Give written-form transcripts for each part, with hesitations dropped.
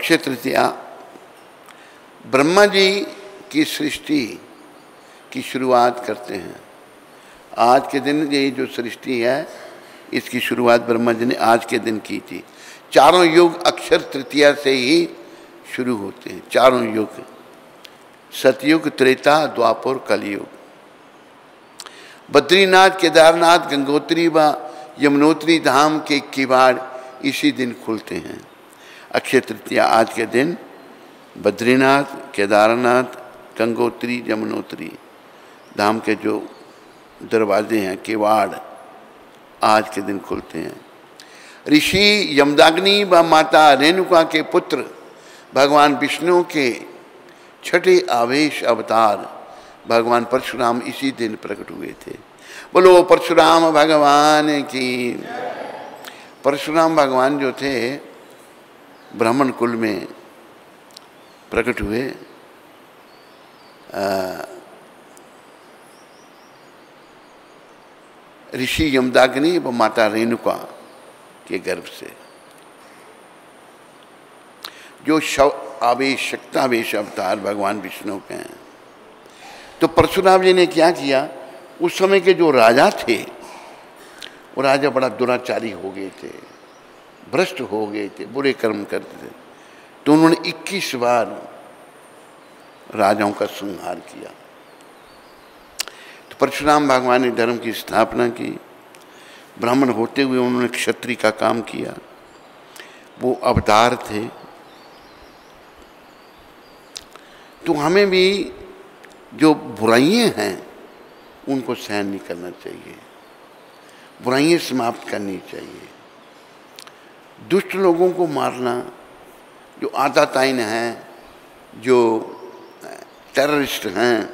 अक्षय तृतीया ब्रह्मा जी की सृष्टि की शुरुआत करते हैं। आज के दिन ये जो सृष्टि है इसकी शुरुआत ब्रह्मा जी ने आज के दिन की थी। चारों युग अक्षय तृतीया से ही शुरू होते हैं। चारों युग, सतयुग, त्रेता, द्वापर, कलयुग। बद्रीनाथ, केदारनाथ, गंगोत्री व यमुनोत्री धाम के किवाड़ इसी दिन खुलते हैं। अक्षय तृतीया आज के दिन बद्रीनाथ, केदारनाथ, गंगोत्री, यमुनोत्री धाम के जो दरवाजे हैं, किवाड़, आज के दिन खुलते हैं। ऋषि यमदाग्नि व माता रेणुका के पुत्र भगवान विष्णु के छठे आवेश अवतार भगवान परशुराम इसी दिन प्रकट हुए थे। बोलो परशुराम भगवान की। परशुराम भगवान जो थे ब्राह्मण कुल में प्रकट हुए। ऋषि यमदाग्नि व माता रेणुका के गर्भ से, जो आवेश शक्तावेश अवतार भगवान विष्णु के हैं। तो परशुराम जी ने क्या किया, उस समय के जो राजा थे वो राजा बड़ा दुराचारी हो गए थे, भ्रष्ट हो गए थे, बुरे कर्म करते थे। तो उन्होंने 21 बार राजाओं का संहार किया। तो परशुराम भगवान ने धर्म की स्थापना की। ब्राह्मण होते हुए उन्होंने क्षत्रिय का काम किया। वो अवतार थे। तो हमें भी जो बुराइयां हैं उनको सहन नहीं करना चाहिए, बुराइयां समाप्त करनी चाहिए। दुष्ट लोगों को मारना, जो आताताइन हैं, जो टेररिस्ट हैं,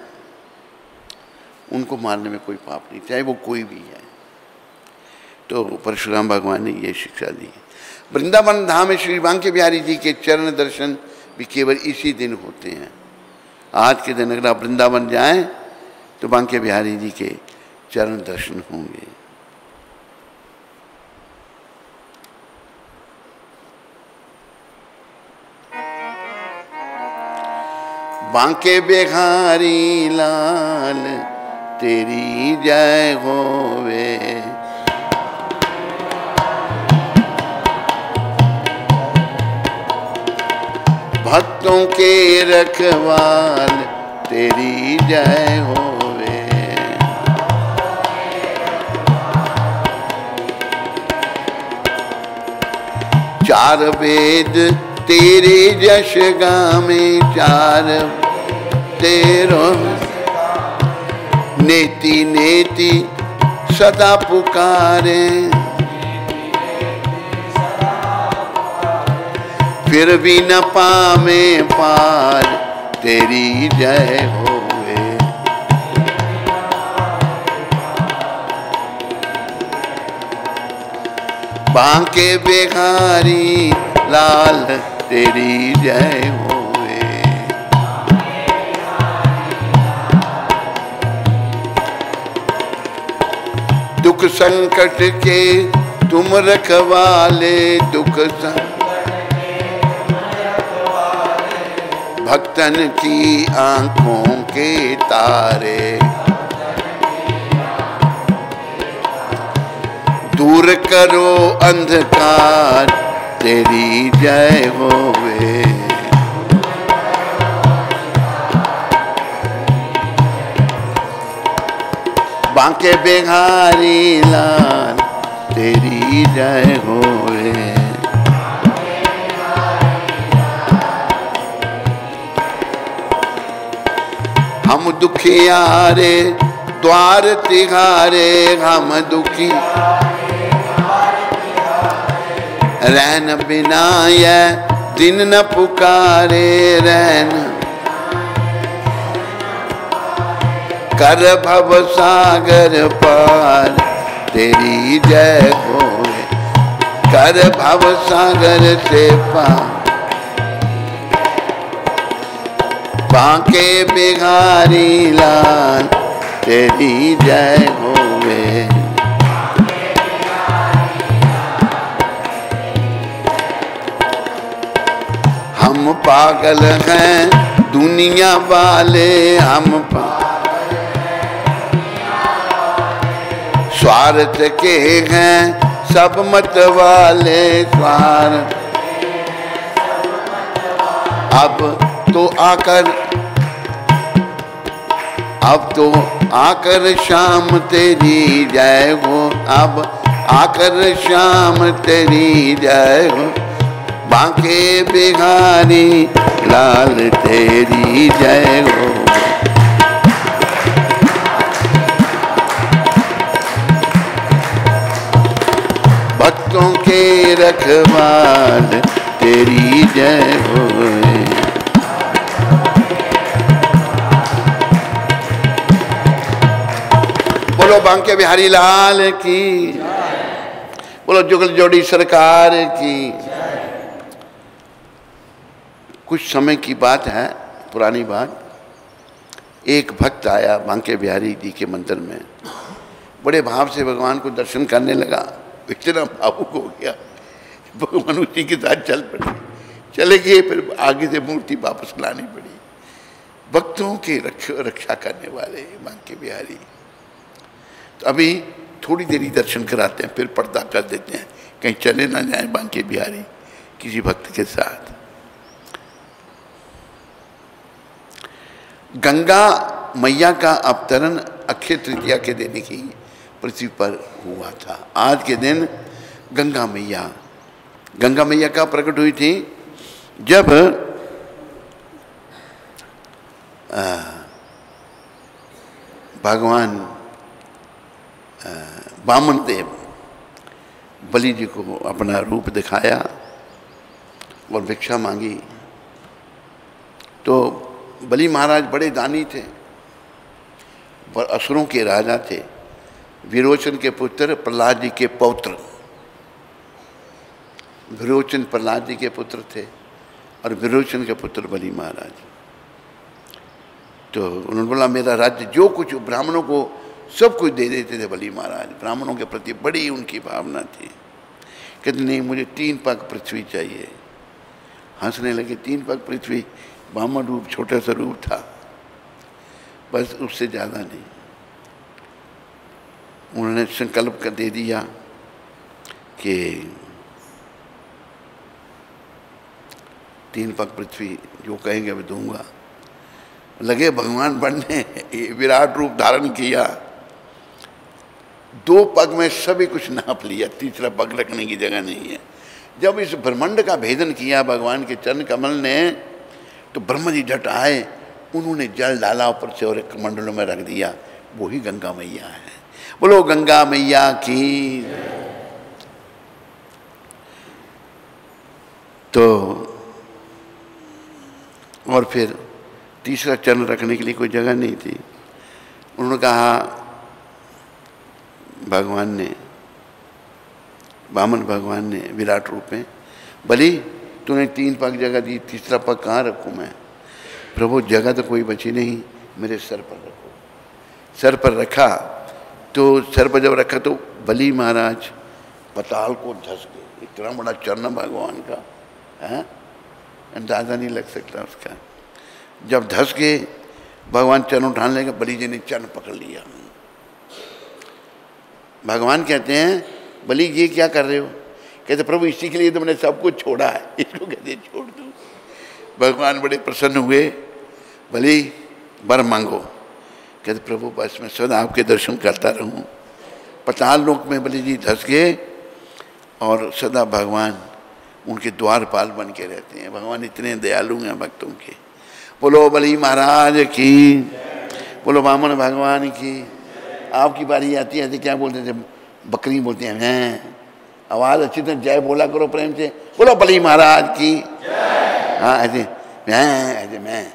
उनको मारने में कोई पाप नहीं, चाहे वो कोई भी है। तो परशुराम भगवान ने ये शिक्षा दी। वृंदावन धाम में श्री बांके बिहारी जी के चरण दर्शन भी केवल इसी दिन होते हैं। आज के दिन अगर आप वृंदावन जाएं तो बांके बिहारी जी के चरण दर्शन होंगे। बांके बिहारी लाल तेरी जय होवे, भक्तों के रखवाल तेरी जय होवे। चार वेद तेरे जश गामे, चार तेरो नेति नेति सदा पुकारे, फिर भी न पामे पार तेरी जय होवे। बांके बिहारी लाल तेरी जय होवे। दुख संकट के तुम रखवाले, दुख भक्तन की आंखों के तारे, दूर करो अंधकार तेरी जय होवे। बांके बिहारी लाल तेरी जय होवे। हम दुखियारे द्वार तिहारे, हम दुखी रहन बिना यह दिन न पुकारे, रहन कर भव सागर पार तेरी जय होवे। कर भव सागर से पार बांके बिहारी लाल तेरी जय होवे। हम पागल हैं दुनिया वाले, हम स्वार्थ के हैं सब मत वाले, स्वार्थ। अब तो आकर शाम तेरी जय हो, अब आकर शाम तेरी जय हो, बांके बिहारी लाल तेरी जय हो। भक्तों के रखवाल तेरी जय हो। बोलो बांके बिहारी लाल की, बोलो जुगल जोड़ी सरकार की। कुछ समय की बात है, पुरानी बात। एक भक्त आया बांके बिहारी जी के मंदिर में, बड़े भाव से भगवान को दर्शन करने लगा। इतना भावुक हो गया, भगवान उसी के साथ चले गए। फिर आगे से मूर्ति वापस लानी पड़ी। भक्तों के रक्षा करने वाले बांके बिहारी। तो अभी थोड़ी देरी दर्शन कराते हैं, फिर पर्दा कर देते हैं, कहीं चले ना जाए बांके बिहारी किसी भक्त के साथ। गंगा मैया का अवतरण अक्षय तृतीया के दिन ही पृथ्वी पर हुआ था। आज के दिन गंगा मैया का प्रकट हुई थी जब भगवान वामन देव बलि जी को अपना रूप दिखाया और भिक्षा मांगी। तो बलि महाराज बड़े दानी थे, पर असुरों के राजा थे। विरोचन के पुत्र प्रहलाद जी के पौत्र, विरोचन प्रहलाद जी के पुत्र थे और विरोचन के पुत्र बलि महाराज। तो उन्होंने बोला मेरा राज्य जो कुछ ब्राह्मणों को सब कुछ दे देते थे बलि महाराज। ब्राह्मणों के प्रति बड़ी उनकी भावना थी। कहते नहीं, मुझे 3 पग पृथ्वी चाहिए। हंसने लगे। 3 पग पृथ्वी, ब्राह्मण रूप, छोटा सा रूप था, बस उससे ज़्यादा नहीं। उन्होंने संकल्प कर दे दिया कि 3 पग पृथ्वी जो कहेंगे मैं दूंगा। लगे भगवान बनने, विराट रूप धारण किया। 2 पग में सभी कुछ नाप लिया, तीसरा पग रखने की जगह नहीं है। जब इस ब्रह्मांड का भेदन किया भगवान के चरण कमल ने, तो ब्रह्मा जी झट आए, उन्होंने जल डाला ऊपर से और एक कमंडलों में रख दिया। वही गंगा मैया है। बोलो गंगा मैया की। तो और फिर तीसरा चरण रखने के लिए कोई जगह नहीं थी। उन्होंने कहा, भगवान ने, वामन भगवान ने विराट रूप में, बलि तूने 3 पग जगह दी, तीसरा पग कहाँ रखूँ मैं? प्रभु जगह तो कोई बची नहीं, मेरे सर पर रखो। सर पर रखा, तो सर पर जब रखा तो बलि महाराज पताल को धस गए। इतना बड़ा चरण भगवान का है, अंदाजा नहीं लग सकता उसका। जब धस गए, भगवान चरण उठाने लगे, बलि जी ने चरण पकड़ लिया। भगवान कहते हैं, बलि जी क्या कर रहे हो? कहते प्रभु इसी के लिए तो मैंने सब कुछ छोड़ा है, इसको कहते छोड़ दो। भगवान बड़े प्रसन्न हुए, बलि वर मांगो। कहते प्रभु बस मैं सदा आपके दर्शन करता रहूं। पाताल लोक में बलि जी धस गए और सदा भगवान उनके द्वारपाल बन के रहते हैं। भगवान इतने दयालु हैं भक्तों के। बोलो बलि महाराज की, बोलो वामन भगवान की। आपकी बारी आती है, क्या बोलते थे? बकरी बोलते हैं। आवाज़ अच्छी तरह जय बोला करो प्रेम से। बोलो बलि महाराज की। हाँ ऐसे मैं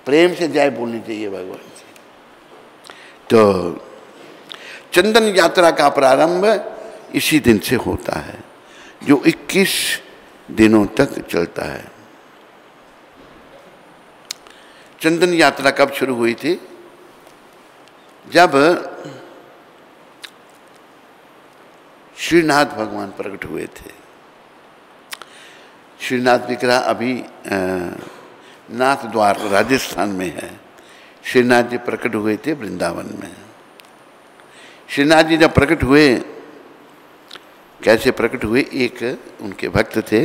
प्रेम से जय बोलनी चाहिए भगवान से। तो चंदन यात्रा का प्रारंभ इसी दिन से होता है, जो 21 दिनों तक चलता है। चंदन यात्रा कब शुरू हुई थी? जब श्रीनाथ भगवान प्रकट हुए थे। श्रीनाथ विग्रह अभी नाथ द्वार राजस्थान में है। श्रीनाथ जी प्रकट हुए थे वृंदावन में। श्रीनाथ जी जब प्रकट हुए, कैसे प्रकट हुए, एक उनके भक्त थे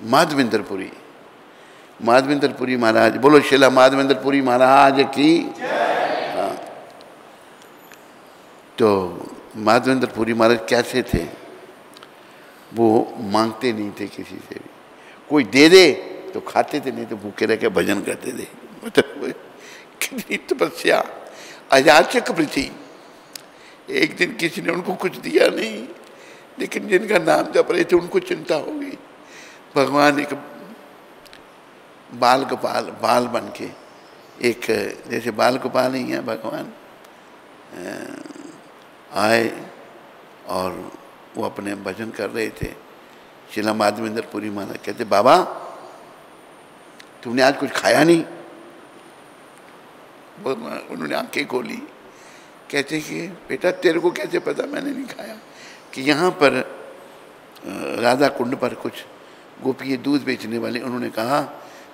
माधवेंद्रपुरी। माधवेंद्रपुरी महाराज, बोलो शिला माधवेंद्रपुरी महाराज की। हाँ, तो माधवेंद्रपुरी महाराज कैसे थे, वो मांगते नहीं थे किसी से भी, कोई दे दे तो खाते थे, नहीं तो भूखे रह के भजन करते थे। मतलब कितनी तपस्या, अयाचक वृत्ति। एक दिन किसी ने उनको कुछ दिया नहीं, लेकिन जिनका नाम जप रहे थे उनको चिंता हो गई। भगवान एक बाल गोपाल, बाल बन के, एक जैसे बाल गोपाल ही है भगवान, आए और वो अपने भजन कर रहे थे। शिला माधवेंद्रपुरी महाराज कहते, बाबा तुमने आज कुछ खाया नहीं? उन्होंने आंखें खोली, कहते कि बेटा तेरे को कैसे पता मैंने नहीं खाया? कि यहाँ पर राधा कुंड पर कुछ गोपी दूध बेचने वाले, उन्होंने कहा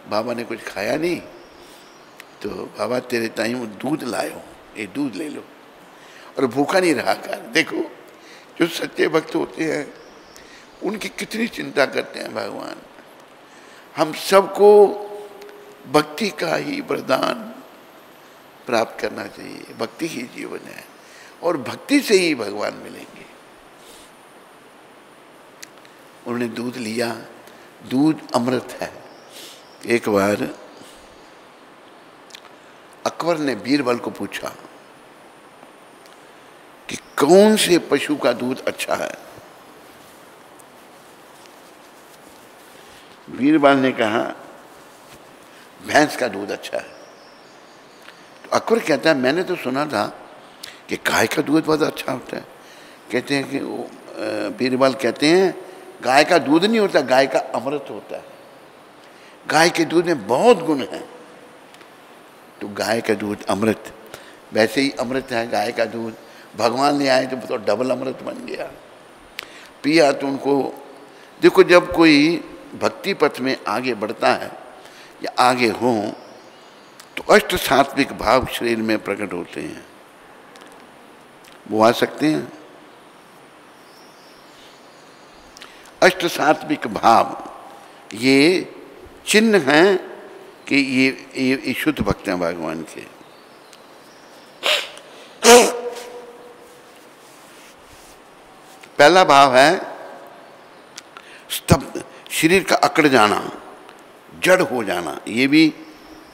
बाबा ने कुछ खाया नहीं, तो बाबा तेरे टाइम दूध लायो, ये दूध ले लो, और भूखा नहीं रहा कर। देखो जो सच्चे भक्त होते हैं उनकी कितनी चिंता करते हैं भगवान। हम सबको भक्ति का ही वरदान प्राप्त करना चाहिए। भक्ति ही जीवन है और भक्ति से ही भगवान मिलेंगे। उन्होंने दूध लिया, दूध अमृत है। एक बार अकबर ने बीरबल को पूछा कि कौन से पशु का दूध अच्छा है? बीरबल ने कहा भैंस का दूध अच्छा है। तो अकबर कहता है मैंने तो सुना था कि गाय का दूध बहुत अच्छा होता है। कहते हैं कि बीरबल कहते हैं गाय का दूध नहीं होता, गाय का अमृत होता है। गाय के दूध में बहुत गुण हैं, तो गाय का दूध अमृत, वैसे ही अमृत है गाय का दूध। भगवान ले आए तो डबल अमृत बन गया। पिया तो उनको, देखो जब कोई भक्ति पथ में आगे बढ़ता है या आगे हो तो अष्ट सात्विक भाव शरीर में प्रकट होते हैं। वो आ सकते हैं। अष्ट सात्विक भाव ये चिन्ह हैं कि ये शुद्ध भक्त हैं भगवान के। पहला भाव है स्तब्ध, शरीर का अकड़ जाना, जड़ हो जाना। ये भी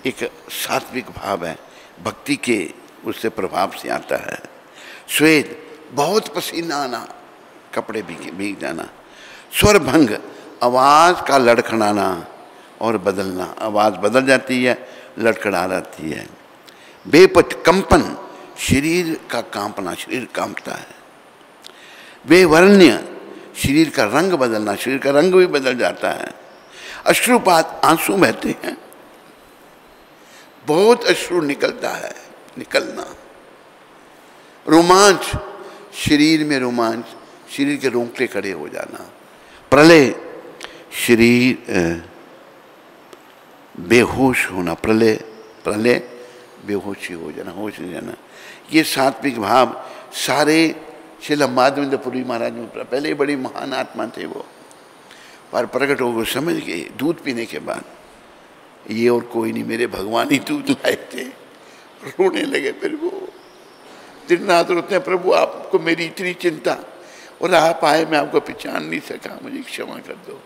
एक सात्विक भाव है, भक्ति के उससे प्रभाव से आता है। श्वेत, बहुत पसीना आना, कपड़े भीग जाना। स्वर भंग, आवाज़ का लड़खड़ाना और बदलना, आवाज़ बदल जाती है, लड़खड़ा जाती है। बेपच, कंपन, शरीर का कांपना, शरीर कांपता है। बेवर्ण्य, शरीर का रंग बदलना, शरीर का रंग भी बदल जाता है। अश्रुपात, आंसू बहते हैं, बहुत अश्रु निकलता है, निकलना। रोमांच, शरीर में रोमांच, शरीर के रोंगटे खड़े हो जाना। प्रलय, शरीर बेहोश होना, प्रलय, प्रलय बेहोशी हो जाना, होश हो जाना। ये सात्विक भाव सारे शिला माधवेंद्रपुरी महाराज में, पहले बड़ी महान आत्मा थे वो, पर प्रकट हो गए, समझ गए दूध पीने के बाद ये और कोई नहीं, मेरे भगवान ही दूध लाए थे। रोने लगे फिर वो, दिन रात रोते हैं, प्रभु आपको मेरी इतनी चिंता और आप आए, मैं आपको पहचान नहीं सका, मुझे क्षमा कर दो।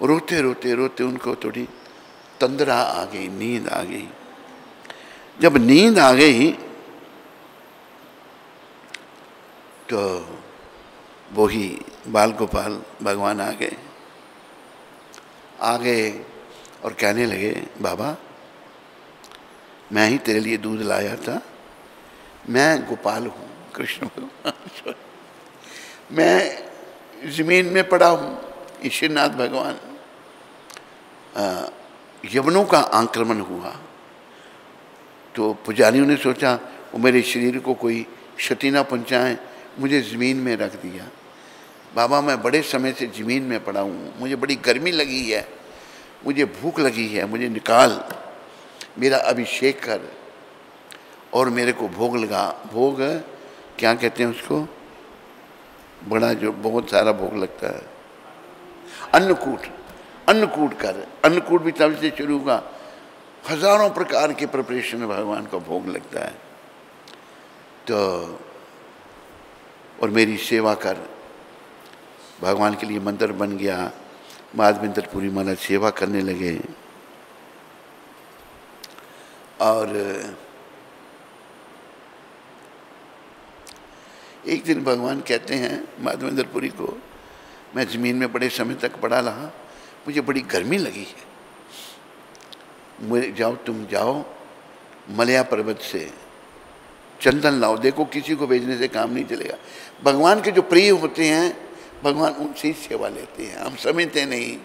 रोते रोते रोते उनको थोड़ी तंद्रा आ गई, नींद आ गई। जब नींद आ गई तो वही बाल गोपाल भगवान आ गए और कहने लगे बाबा मैं ही तेरे लिए दूध लाया था, मैं गोपाल हूँ, कृष्ण भगवान, मैं जमीन में पड़ा हूँ। ईश्वरनाथ भगवान, यवनों का आक्रमण हुआ तो पुजारियों ने सोचा वो मेरे शरीर को कोई क्षति ना पहुँचाए, मुझे ज़मीन में रख दिया। बाबा मैं बड़े समय से ज़मीन में पड़ा हूँ, मुझे बड़ी गर्मी लगी है, मुझे भूख लगी है, मुझे निकाल, मेरा अभिषेक कर और मेरे को भोग लगा। भोग क्या कहते हैं उसको, बड़ा जो बहुत सारा भोग लगता है, अन्नकूट, अन्नकूट कर। अन्नकूट भी तब से शुरू हुआ, हजारों प्रकार के प्रिपरेशन में भगवान को भोग लगता है। तो और मेरी सेवा कर, भगवान के लिए मंदिर बन गया। माधवेंद्रपुरी महाराज सेवा करने लगे। और एक दिन भगवान कहते हैं माधवेंद्रपुरी को, मैं ज़मीन में बड़े समय तक पड़ा रहा, मुझे बड़ी गर्मी लगी है, मुझे जाओ, तुम जाओ मलया पर्वत से चंदन लाओ। देखो किसी को भेजने से काम नहीं चलेगा। भगवान के जो प्रिय होते हैं भगवान उनसे ही सेवा लेते हैं। हम समझते नहीं,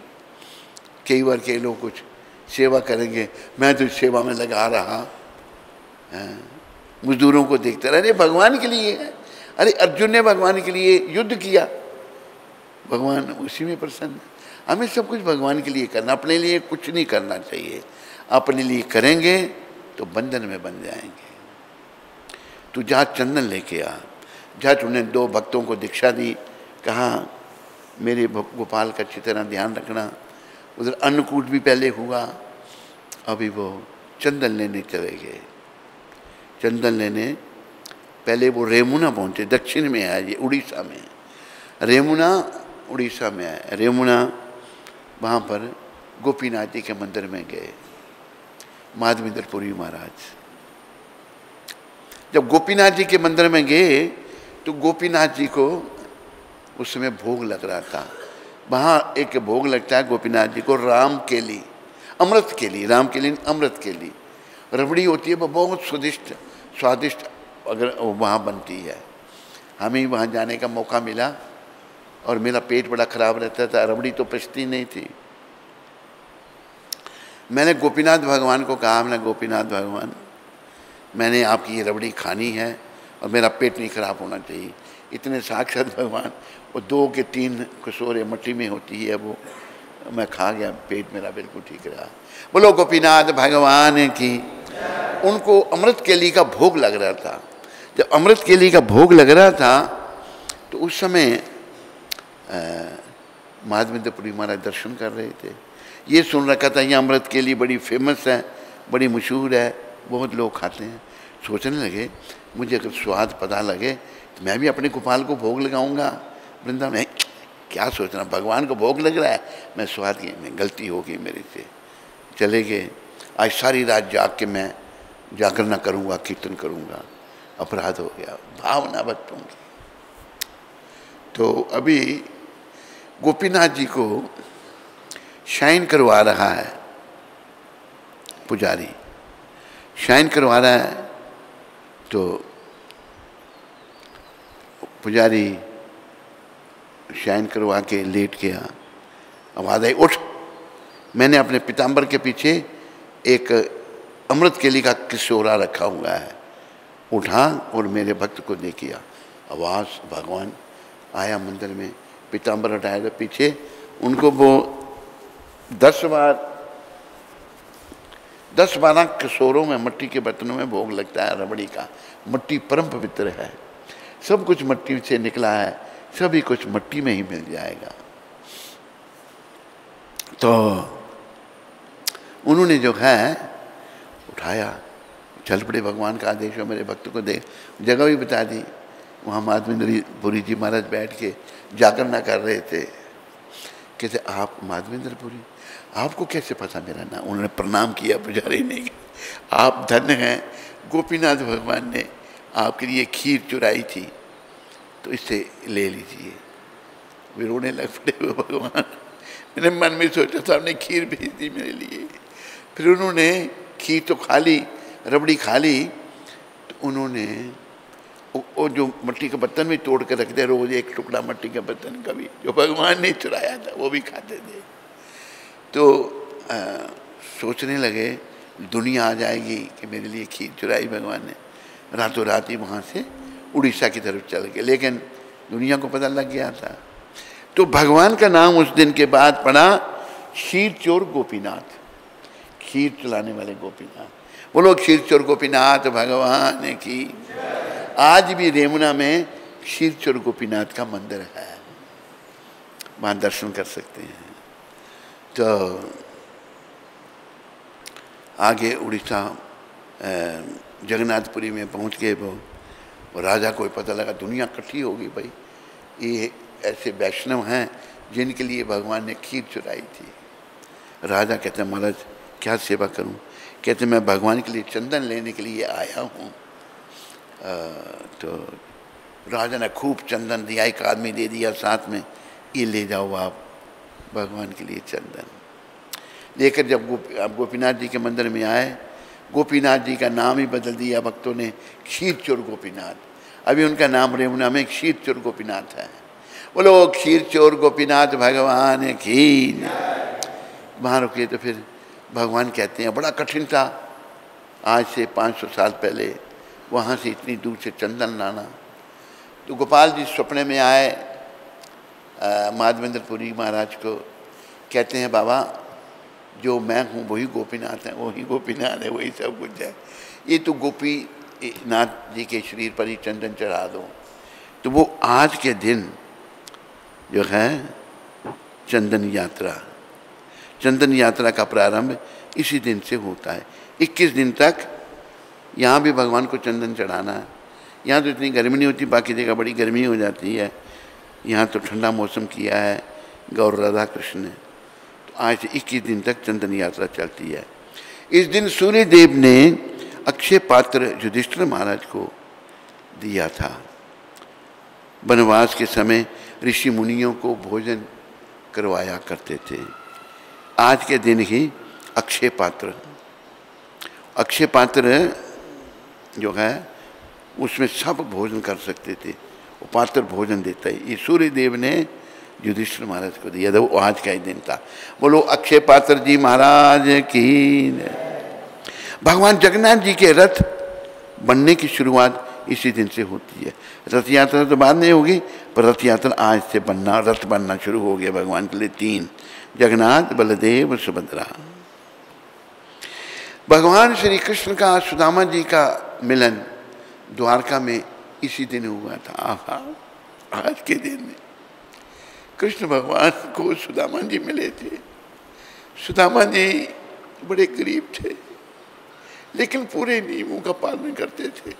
कई बार कई लोग कुछ सेवा करेंगे, मैं तो सेवा में लगा रहा, मजदूरों को देखते रहे। अरे भगवान के लिए है। अरे अर्जुन ने भगवान के लिए युद्ध किया, भगवान उसी में प्रसन्न है। हमें सब कुछ भगवान के लिए करना, अपने लिए कुछ नहीं करना चाहिए। अपने लिए करेंगे तो बंधन में बन जाएंगे। तू जहाँ चंदन लेके आ, जहाँ तुमने 2 भक्तों को दीक्षा दी, कहा मेरे गोपाल का अच्छी तरह ध्यान रखना। उधर अन्नकूट भी पहले हुआ, अभी वो चंदन लेने चले गए। चंदन लेने पहले वो रेमुना पहुँचे, दक्षिण में है ये, उड़ीसा में। रेमुना उड़ीसा में है। रेमुना वहाँ पर गोपीनाथ जी के मंदिर में गए माधवेंद्रपुरी महाराज। जब गोपीनाथ जी के मंदिर में गए तो गोपीनाथ जी को उस समय भोग लग रहा था। वहाँ एक भोग लगता है गोपीनाथ जी को, राम केली, अमृत केली, राम केली अमृत केली रबड़ी होती है, वो बहुत स्वादिष्ट अगर वहाँ बनती है। हमें वहाँ जाने का मौका मिला और मेरा पेट बड़ा खराब रहता था, रबड़ी तो पचती नहीं थी। मैंने गोपीनाथ भगवान को कहा, मैंने गोपीनाथ भगवान मैंने आपकी ये रबड़ी खानी है और मेरा पेट नहीं खराब होना चाहिए। इतने साक्षात भगवान, वो 2 के 3 कटोरे मट्टी में होती है, वो मैं खा गया, पेट मेरा बिल्कुल ठीक रहा। बोलो गोपीनाथ भगवान की। उनको अमृत केली का भोग लग रहा था। जब अमृत केली का भोग लग रहा था तो उस समय माधवेंद्रपुरी महाराज दर्शन कर रहे थे। ये सुन रखा था यहाँ अमृत केली बड़ी फेमस है, बड़ी मशहूर है, बहुत लोग खाते हैं। सोचने लगे मुझे अगर स्वाद पता लगे तो मैं भी अपने गोपाल को भोग लगाऊंगा वृंदावन में। क्या सोचना, भगवान को भोग लग रहा है, मैं स्वाद की, मैं गलती हो गई मेरे से। चले गए। आज सारी रात जाग के मैं जागरण करूंगा, कीर्तन करूंगा, अपराध हो गया, भावना भक्तों की। तो अभी गोपीनाथ जी को शाइन करवा रहा है पुजारी, शाइन करवा रहा है। तो पुजारी शाइन करवा के लेट गया। आवाज़ आई, उठ। मैंने अपने पीताम्बर के पीछे एक अमृत केली का किशोरा रखा हुआ है। उठा और मेरे भक्त को दे किया। आवाज़, भगवान आया मंदिर में, पीताम्बर हटाया था पीछे। उनको वो 10-12 किशोरों में, मट्टी के बर्तनों में भोग लगता है रबड़ी का। मट्टी परम पवित्र है, सब कुछ मट्टी से निकला है, सभी कुछ मट्टी में ही मिल जाएगा। तो उन्होंने जो है उठाया, चल पड़े, भगवान का आदेश हो, मेरे भक्त को दे। जगह भी बता दी। वहाँ माधवेंद्रपुरी जी महाराज बैठ के जागरण कर रहे थे। कहते, आप माधवेंद्रपुरी, आपको कैसे पता मेरा नाम? उन्होंने प्रणाम किया पुजारी ने। आप धन्य हैं, गोपीनाथ भगवान ने आपके लिए खीर चुराई थी, तो इससे ले लीजिए। वे रोने लग पड़े हुए भगवान। मैंने मन में सोचा था आपने खीर भेज दी मेरे लिए। फिर उन्होंने खीर तो खा ली, रबड़ी खा ली। तो उन्होंने वो जो मट्टी का बर्तन भी तोड़ कर रखते, रोज एक टुकड़ा मट्टी का बर्तन का भी, जो भगवान ने चुराया था, वो भी खाते थे। तो सोचने लगे दुनिया आ जाएगी कि मेरे लिए खीर चुराई भगवान ने। रातों रात ही वहाँ से उड़ीसा की तरफ चल गए। लेकिन दुनिया को पता लग गया था। तो भगवान का नाम उस दिन के बाद पड़ा क्षीर चोर गोपीनाथ, खीर चलाने वाले गोपीनाथ। बोलो क्षीर चोर गोपीनाथ भगवान की। आज भी रेमुना में क्षीर चोर गोपीनाथ का मंदिर है, वहाँ दर्शन कर सकते हैं। तो आगे उड़ीसा जगन्नाथपुरी में पहुँच गए वो, और राजा को पता लगा दुनिया इकट्ठी होगी, भाई ये ऐसे वैष्णव हैं जिनके लिए भगवान ने खीर चुराई थी। राजा कहते हैं महाराज क्या सेवा करूं? कहते मैं भगवान के लिए चंदन लेने के लिए आया हूं। तो राजा ने खूब चंदन दिया, एक आदमी दे दिया साथ में, ये ले जाओ आप भगवान के लिए चंदन। लेकर जब गोपीनाथ जी के मंदिर में आए, गोपीनाथ जी का नाम ही बदल दिया भक्तों ने, क्षीर चोर गोपीनाथ। अभी उनका नाम रेमुना में क्षीर चोर गोपीनाथ है। बोलो क्षीर चोर गोपीनाथ भगवान की। वहाँ रुके तो फिर भगवान कहते हैं बड़ा कठिन था आज से 500 साल पहले वहाँ से इतनी दूर से चंदन लाना। तो गोपाल जी सपने में आए माधवेंद्रपुरी महाराज को, कहते हैं बाबा जो मैं हूँ वही गोपीनाथ है, वही गोपीनाथ है, वही सब कुछ है, ये तो गोपीनाथ जी के शरीर पर ही चंदन चढ़ा दो। तो वो आज के दिन जो है चंदन यात्रा का प्रारंभ इसी दिन से होता है। 21 दिन तक यहाँ भी भगवान को चंदन चढ़ाना है। यहाँ तो इतनी गर्मी नहीं होती, बाकी जगह बड़ी गर्मी हो जाती है, यहाँ तो ठंडा मौसम किया है गौर राधा कृष्ण ने। तो आज से 21 दिन तक चंदन यात्रा चलती है। इस दिन सूर्य देव ने अक्षय पात्र युधिष्ठिर महाराज को दिया था। वनवास के समय ऋषि मुनियों को भोजन करवाया करते थे। आज के दिन ही अक्षय पात्र जो है उसमें सब भोजन कर सकते थे, वो पात्र भोजन देता है। ये सूर्य देव ने युधिष्ठिर महाराज को दिया था, वो आज का ही दिन था। बोलो अक्षय पात्र जी महाराज की। भगवान जगन्नाथ जी के रथ बनने की शुरुआत इसी दिन से होती है। रथ यात्रा तो बाद में होगी, पर रथ यात्रा आज से रथ बनना शुरू हो गया भगवान के लिए। 3 जगन्नाथ बलदेव सुभद्रा। भगवान श्री कृष्ण का सुदामा जी का मिलन द्वारका में इसी दिन हुआ था। आज के दिन कृष्ण भगवान को सुदामा जी मिले थे। सुदामा जी बड़े गरीब थे, लेकिन पूरे नियमों का पालन करते थे।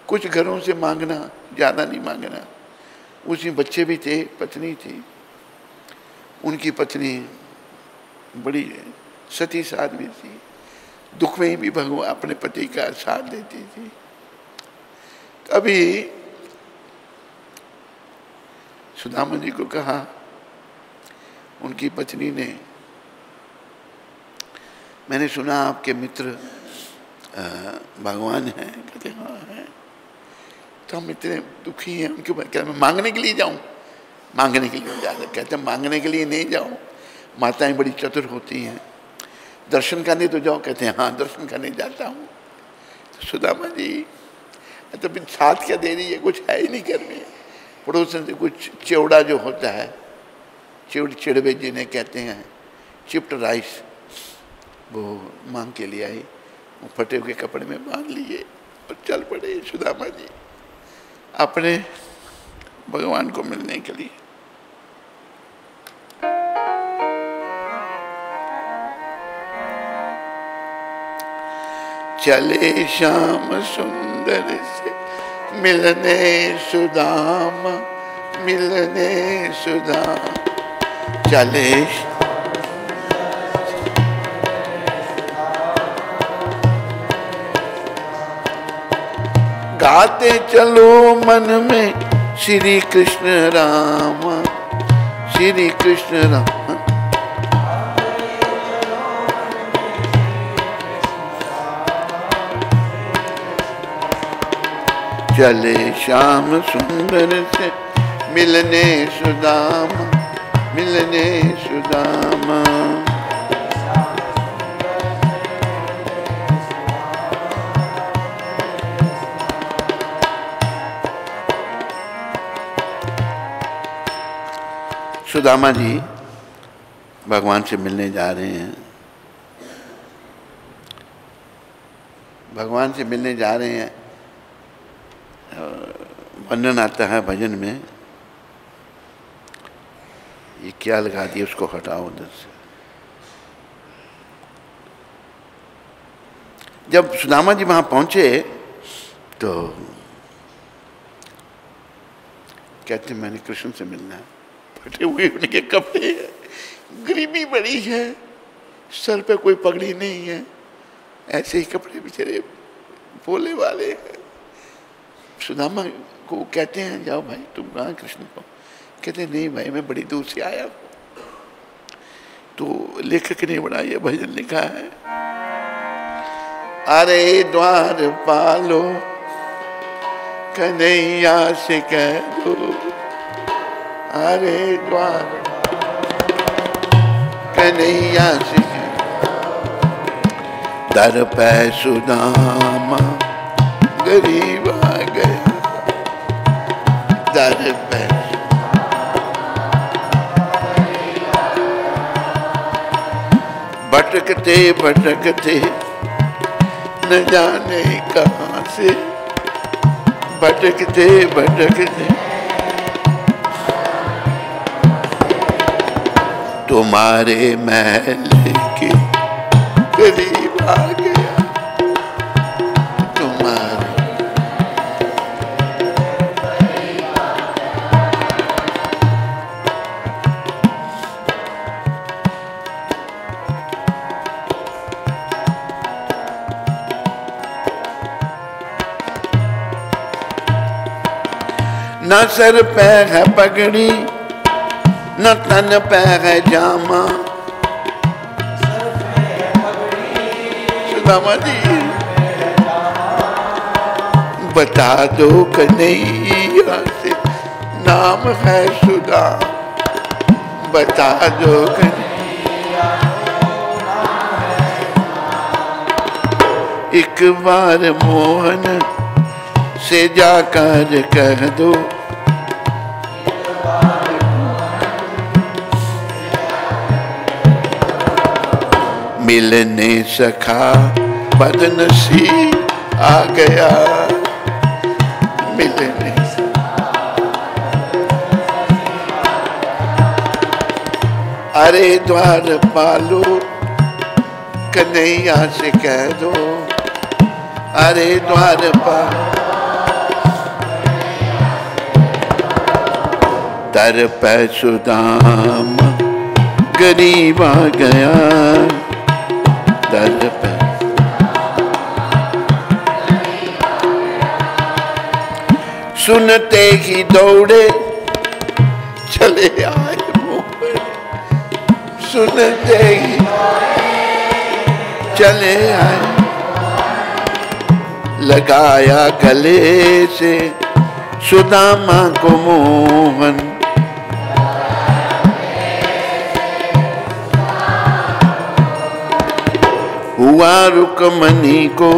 कुछ घरों से मांगना, ज़्यादा नहीं मांगना। उसमें बच्चे भी थे, पत्नी थी। उनकी पत्नी बड़ी सती साध्वी थी, दुख में भी भगवान अपने पति का साथ देती थी। कभी सुदामा जी को कहा, उनकी पत्नी ने, मैंने सुना आपके मित्र भगवान हैं। कहते हाँ हैं। तो हम इतने दुखी हैं, उनके ऊपर क्या मैं मांगने के लिए जाऊं? मांगने के लिए ज़्यादा कहते हैं मांगने के लिए नहीं जाओ, माताएं बड़ी चतुर होती हैं। दर्शन करने तो जाओ, कहते हैं हाँ दर्शन करने जाता हूँ। तो सुदामा जी तो फिर साथ क्या दे रही है, कुछ है ही नहीं घर में। पड़ोसन से कुछ चिवड़ा जो होता है, चिड़वे जिन्हें कहते हैं, चिप्ड राइस, वो मांग के लिए आई। वो फटे हुए कपड़े में बांध लिए और चल पड़े सुदामा जी अपने भगवान को मिलने के लिए। चले श्याम सुंदर से मिलने सुदामा, मिलने सुदामा। चले गाते चलो मन में श्री कृष्ण राम, श्री कृष्ण राम। चले श्याम सुंदर से मिलने सुदामा, मिलने सुदामा। सुदामा जी भगवान से मिलने जा रहे हैं, भगवान से मिलने जा रहे हैं। वर्णन आता है भजन में, ये क्या लगा दिया, उसको हटाओ उधर से। जब सुदामा जी वहां पहुंचे तो कहते मैंने कृष्ण से मिलना है। फटे हुए उनके कपड़े हैं, गरीबी बड़ी है, सर पे कोई पगड़ी नहीं है, ऐसे ही कपड़े बेचारे भोले वाले हैं। सुदामा को कहते हैं जाओ भाई तुम कहाँ कृष्ण को? कहते नहीं भाई मैं बड़ी दूर से आया हूँ। तो लेखक ने बड़ा ये भजन लिखा है, अरे द्वार पालो कन्हैया से कह दो, अरे द्वार कन्हैया से दर पे सुदामा गरीब आ गया, दर पे भटकते भटकते न जाने कहां से, भटकते भटकते तुम्हारे महल के करीब आ गया, तुम्हारे न सर पे है पगड़ी न तन पे है जामा। सुदामा जी बता दो कन्हैया से नाम है सुदाम, बता दो कन्हैया एक बार मोहन से जाकर कह दो, मिलने सखा बदनसीब आ गया, मिलने अरे द्वार पालो कन्हैया से कह दो, अरे द्वार पालो दर पे सुदाम गरीब आ गया, दर पे सुनते ही दौड़े चले आए मोहन, सुनते ही चले आए, लगाया गले से सुदामा को मोहन, हुआ रुकमनी को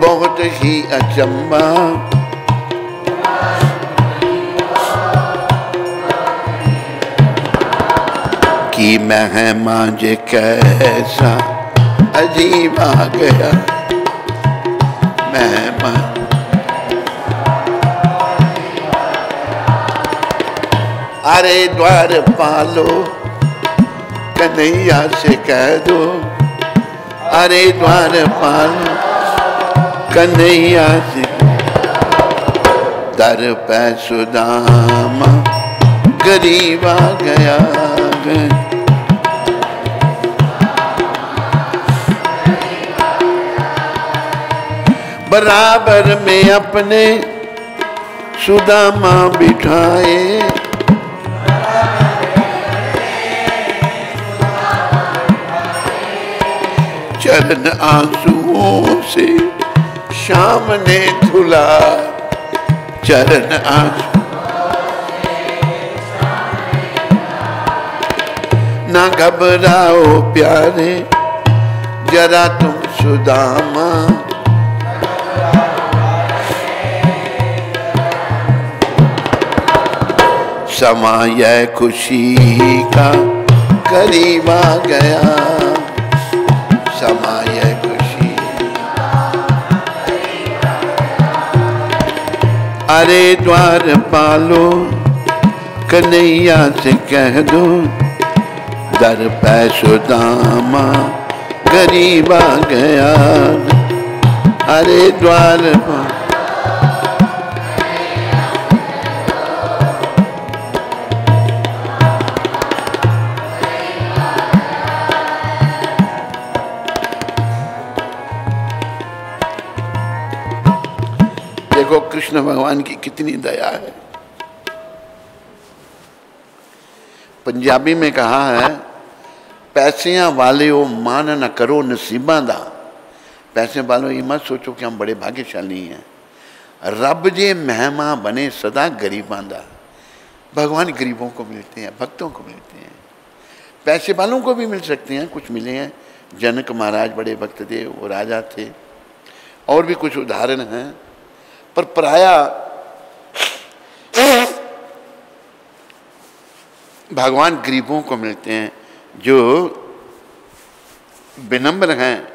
बहुत ही अचंबा, कि मेहमान जे कैसा अजीब आ गया, मेहमान अरे द्वार पालो कन्हैया से कह दो, अरे द्वार पालो कन्हैया से, दर पे सुदामा गरीब आ गया, बराबर में अपने सुदामा बिठाए, चरण आंसुओं से शाम ने धुला, चरण आंसू ना घबराओ प्यारे जरा तुम सुदामा, समय खुशी का करीब आ गया, समय खुशी। अरे द्वार पालो कन्हैया से कह दो, दर पे सुदामा गरीब आ गया। अरे द्वार देखो कृष्ण भगवान की कितनी दया है। पंजाबी में कहा है, पैसियां वाले हो मान न करो नसीबा दा। पैसे वालों ये मत सोचो कि हम बड़े भाग्यशाली हैं। रब जे मेहमा बने सदा गरीबां दा। भगवान गरीबों को मिलते हैं, भक्तों को मिलते हैं। पैसे वालों को भी मिल सकते हैं, कुछ मिले हैं। जनक महाराज बड़े भक्त थे, वो राजा थे, और भी कुछ उदाहरण हैं। पर प्राय भगवान गरीबों को मिलते हैं जो विनम्र हैं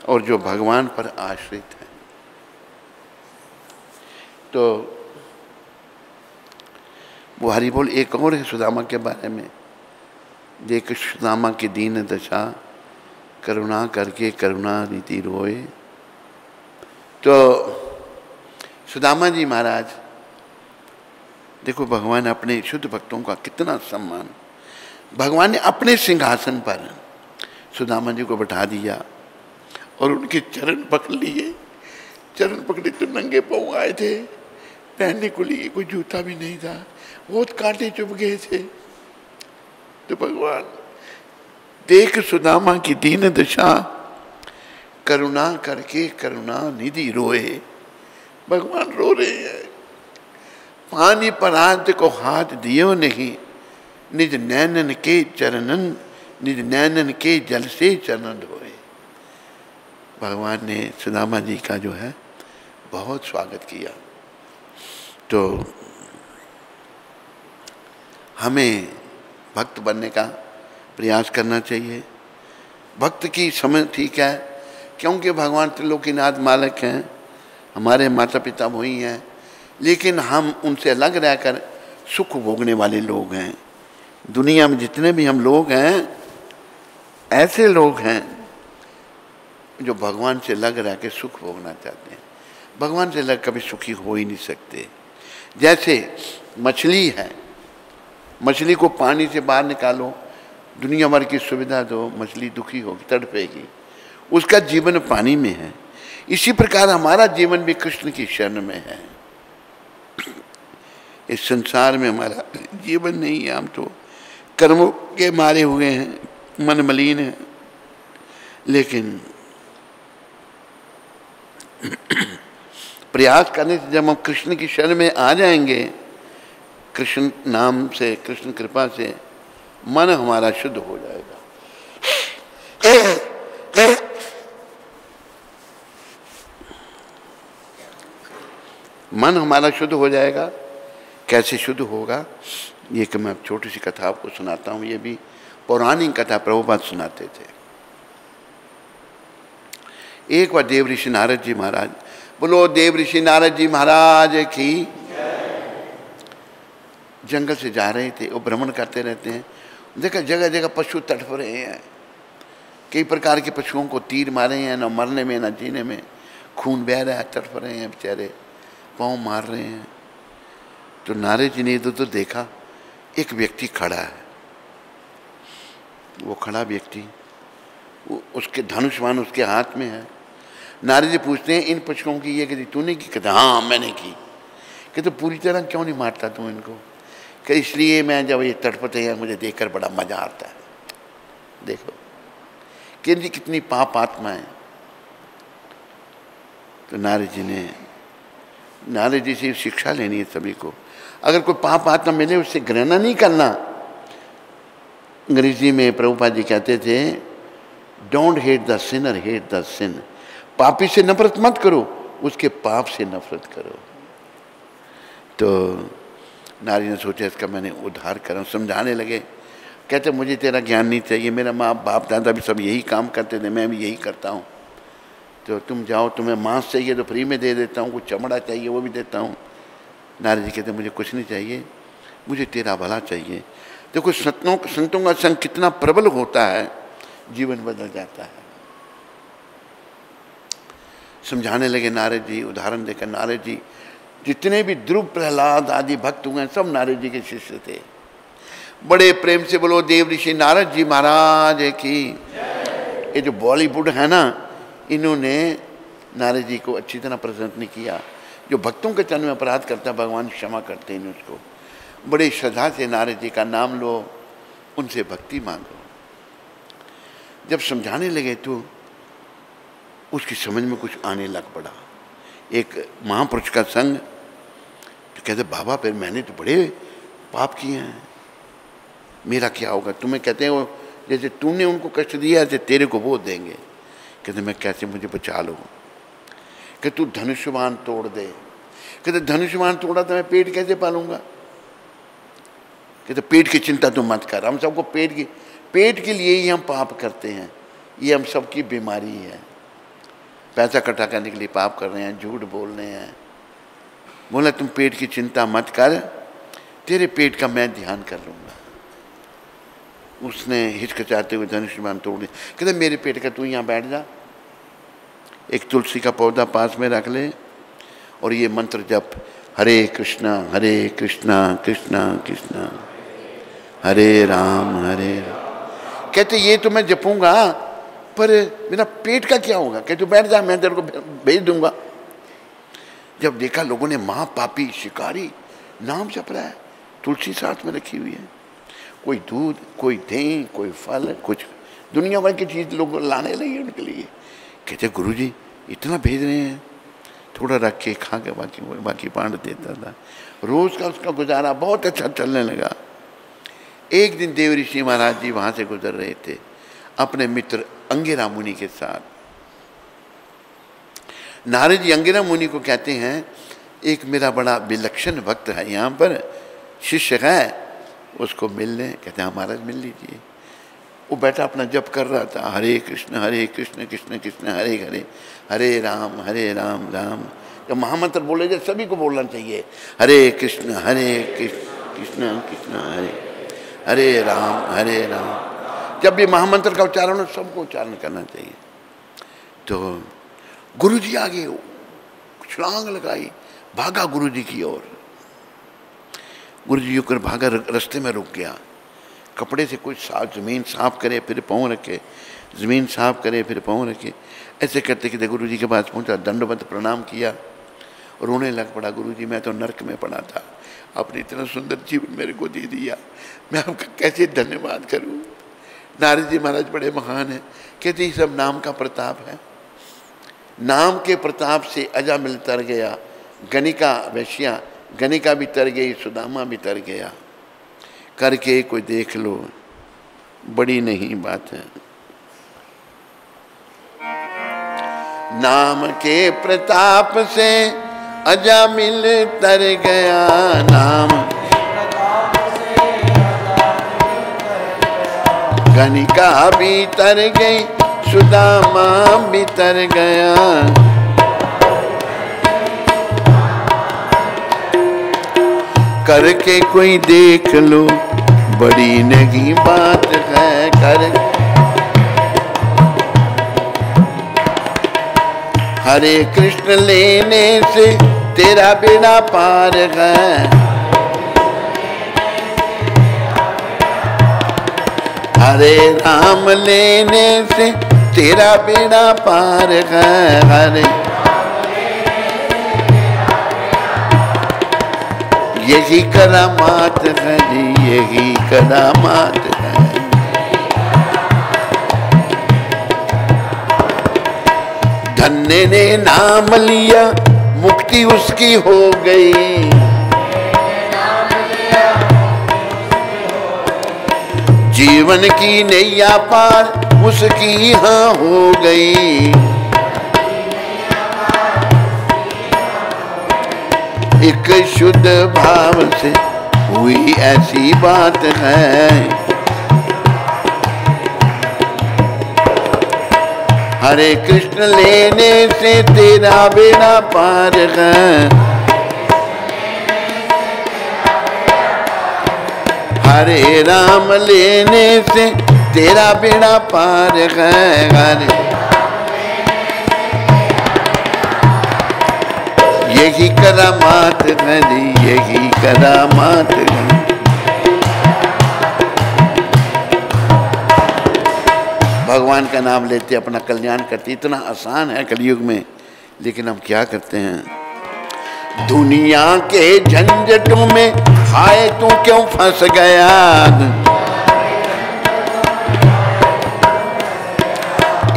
और जो भगवान पर आश्रित हैं। तो वो हरि बोल एक और है सुदामा के बारे में। देख सुदामा की दीन दशा, करुणा करके करुणा नीति रोए। तो सुदामा जी महाराज देखो, भगवान अपने शुद्ध भक्तों का कितना सम्मान। भगवान ने अपने सिंहासन पर सुदामा जी को बैठा दिया और उनके चरण पकड़ लिए। चरण पकड़े तो नंगे पांव आए थे, पहनने को लिए कोई जूता भी नहीं था, बहुत कांटे चुभ गए थे। तो भगवान देख सुदामा की दीन दशा, करुणा करके करुणा निधि रोए। भगवान रो रहे हैं। पानी परांत को हाथ दियो नहीं, निज नैनन के चरणन, निज नैनन के जल से चरण धोए। भगवान ने सुदामा जी का जो है बहुत स्वागत किया। तो हमें भक्त बनने का प्रयास करना चाहिए। भक्त की समझ ठीक है, क्योंकि भगवान त्रिलोकीनाथ मालिक हैं, हमारे माता पिता वही हैं, लेकिन हम उनसे अलग रहकर सुख भोगने वाले लोग हैं। दुनिया में जितने भी हम लोग हैं, ऐसे लोग हैं जो भगवान से अलग रह के सुख भोगना चाहते हैं। भगवान से अलग कभी सुखी हो ही नहीं सकते। जैसे मछली है, मछली को पानी से बाहर निकालो, दुनिया भर की सुविधा दो, मछली दुखी होगी, तड़पेगी। उसका जीवन पानी में है। इसी प्रकार हमारा जीवन भी कृष्ण की शरण में है। इस संसार में हमारा जीवन नहीं है, हम तो कर्मों के मारे हुए हैं, मन मलिन है। लेकिन प्रयास करने से जब हम कृष्ण की शरण में आ जाएंगे, कृष्ण नाम से, कृष्ण कृपा से मन हमारा शुद्ध हो जाएगा। मन हमारा शुद्ध हो जाएगा। कैसे शुद्ध होगा, ये कि मैं छोटी सी कथा आपको सुनाता हूँ। ये भी पौराणिक कथा प्रभुपाद सुनाते थे। एक बार देव ऋषि नारद जी महाराज, बोलो देव ऋषि नारद जी महाराज की, जंगल से जा रहे थे। वो भ्रमण करते रहते हैं। देखा जगह जगह पशु तड़प रहे हैं। कई प्रकार के पशुओं को तीर मारे हैं, न मरने में न जीने में, खून बह रहा है, तड़प रहे हैं बेचारे, पाँव मार रहे हैं। तो नारद जी ने इधर तो देखा, एक व्यक्ति खड़ा है। वो खड़ा व्यक्ति, उसके धनुष्मान उसके हाथ में है। नारद जी पूछते हैं, इन पशुओं की ये कहती तूने की? कहते हाँ मैंने की। कहते पूरी तरह क्यों नहीं मारता तू इनको? कि इसलिए मैं जब ये तड़पते हैं मुझे देखकर बड़ा मजा आता है। देखो कि कितनी पाप आत्मा है। तो नारद जी से शिक्षा लेनी है सभी को। अगर कोई पाप आत्मा मिले उससे घृणा नहीं करना। अंग्रेजी में प्रभुपाद जी कहते थे, don't hate the sinner, hate the sin. पापी से नफरत मत करो, उसके पाप से नफरत करो। तो नारी ने सोचा इसका मैंने उद्धार करूँ, समझाने लगे। कहते मुझे तेरा ज्ञान नहीं चाहिए, मेरा माँ बाप दादा भी सब यही काम करते थे, मैं भी यही करता हूँ, तो तुम जाओ, तुम्हें मांस चाहिए तो फ्री में दे देता हूँ, कुछ चमड़ा चाहिए वो भी देता हूँ। नारद जी कहते मुझे कुछ नहीं चाहिए, मुझे तेरा भला चाहिए। देखो संतों का संग कितना प्रबल होता है, जीवन बदल जाता है। समझाने लगे नारद जी, उदाहरण देकर। नारद जी जितने भी ध्रुव प्रहलाद आदि भक्त हुए सब नारद जी के शिष्य थे। बड़े प्रेम से बोलो देव ऋषि नारद जी महाराज की। ये जो बॉलीवुड है ना, इन्होंने नारद जी को अच्छी तरह प्रेजेंट नहीं किया। जो भक्तों के तन में अपराध करता भगवान क्षमा करते हैं उसको। बड़े श्रद्धा से नारद जी का नाम लो, उनसे भक्ति मांगो। जब समझाने लगे तो उसकी समझ में कुछ आने लग पड़ा। एक महापुरुष का संग, तो कहते बाबा फिर मैंने तो बड़े पाप किए हैं, मेरा क्या होगा? तुम्हें कहते हैं वो जैसे तूने उनको कष्ट दिया ऐसे तेरे को वो देंगे। कहते मैं कैसे, मुझे बचा लो। कि तू धनुष्यबाण तोड़ दे। कहते धनुष्यबाण तोड़ा तो मैं पेट कैसे पालूंगा? कहते पेट की चिंता तू मत कर, हम सबको पेट के लिए ही हम पाप करते हैं, ये हम सबकी बीमारी है। पैसा इकट्ठा करने के लिए पाप कर रहे हैं, झूठ बोल रहे हैं। बोला तुम पेट की चिंता मत कर, तेरे पेट का मैं ध्यान कर लूँगा। उसने हिचकिचाते हुए धनुष्यबाण तोड़ दिया। कहते मेरे पेट का तू यहाँ बैठ जा, एक तुलसी का पौधा पास में रख ले और ये मंत्र जप, हरे कृष्णा कृष्णा कृष्णा हरे राम हरे राम। कहते ये तो मैं जपूंगा, पर मेरा पेट का क्या होगा? कहते बैठ जा, मैं तेरे को भेज दूंगा। जब देखा लोगों ने, महापापी शिकारी नाम जप रहा है, तुलसी साथ में रखी हुई है, कोई दूध, कोई दही, कोई फल, कुछ दुनिया भर की चीज लोग लाने लगे उनके लिए। कहते गुरुजी इतना भेज रहे हैं, थोड़ा रख के खा के बाकी बांट देता था। रोज का उसका गुजारा बहुत अच्छा चलने लगा। एक दिन देव ऋषि महाराज जी वहां से गुजर रहे थे अपने मित्र अंगिरा मुनि के साथ। नारद जी अंगिरा मुनि को कहते हैं एक मेरा बड़ा विलक्षण भक्त है यहाँ पर, शिष्य है, उसको मिल लें। कहते हैं महाराज मिल लीजिए। वो बैठा अपना जप कर रहा था, हरे कृष्ण कृष्ण कृष्ण हरे हरे, हरे राम राम। जब महामंत्र बोले जाए सभी को बोलना चाहिए, हरे कृष्ण कृष्ण कृष्ण हरे राम। जब भी महामंत्र का उच्चारण हो सबको उच्चारण करना चाहिए। तो गुरुजी आगे छलांग लगाई, भागा गुरुजी की ओर। गुरुजी होकर भागा, रास्ते में रुक गया। कपड़े से कुछ जमीन साफ करे फिर पाँव रखे, जमीन साफ करे फिर पाँव रखे। ऐसे करते करते गुरुजी के पास पहुंचा, दंडवत प्रणाम किया, रोने लग पड़ा। गुरुजी मैं तो नरक में पड़ा था, आपने इतना सुंदर जीवन मेरे को दे दिया, मैं आपका कैसे धन्यवाद करूं। नारद जी महाराज बड़े महान हैं। कहते ये सब नाम का प्रताप है। नाम के प्रताप से अजामिल तर गया, गणिका वैश्या गणिका भी तर गई, सुदामा भी तर गया। करके कोई देख लो, बड़ी नहीं बात है। नाम के प्रताप से अजामिल तर गया, नाम गणिका भी तर गई, सुदामा भी तर गया। करके कोई देख लो, बड़ी नहीं बात है। कर हरे कृष्ण लेने से तेरा बेड़ा पार है, हरे राम लेने से तेरा बेड़ा पार है। हरे यही करामात है, यही करामात है। धन्य ने नाम लिया, मुक्ति उसकी हो गई। जीवन की नैया पार उसकी हाँ हो गई। एक शुद्ध भाव से हुई ऐसी बात है, हरे कृष्ण लेने से तेरा बेड़ा पार है, हरे राम लेने से तेरा बेड़ा पार है, हरे यही करामात है, यही करामात है। भगवान का नाम लेते अपना कल्याण करते, इतना आसान है कलयुग में, लेकिन हम क्या करते हैं। दुनिया के झंझटों में हाय तू क्यों फंस गया,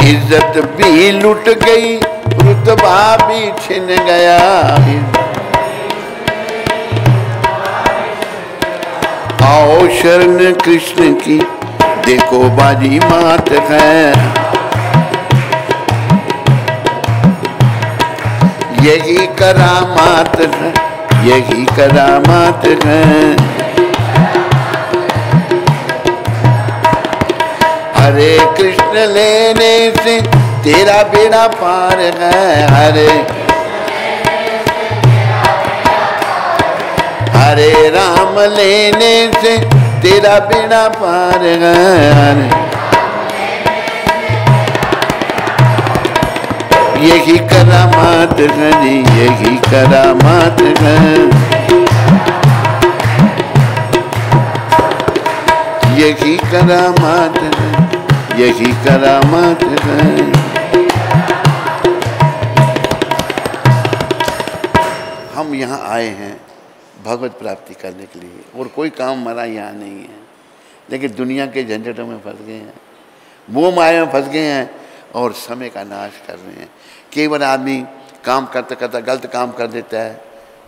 इज्जत भी लुट गई रुतबा भी छिन गया, आओ शरण कृष्ण की देखो बाजी मात है, यही करामात है, यही करामात है। हरे कृष्ण लेने से तेरा बेड़ा पार है, हरे राम लेने से तेरा बेड़ा पार है, यही करामात है, यही करामात है, यही करामात है, यही करामात है। हम यहाँ आए हैं भगवत प्राप्ति करने के लिए, और कोई काम हमारा यहाँ नहीं है, लेकिन दुनिया के झंझटों में फंस गए हैं, मोह माया में फंस गए हैं और समय का नाश कर रहे हैं। केवल आदमी काम करता करता गलत काम कर देता है,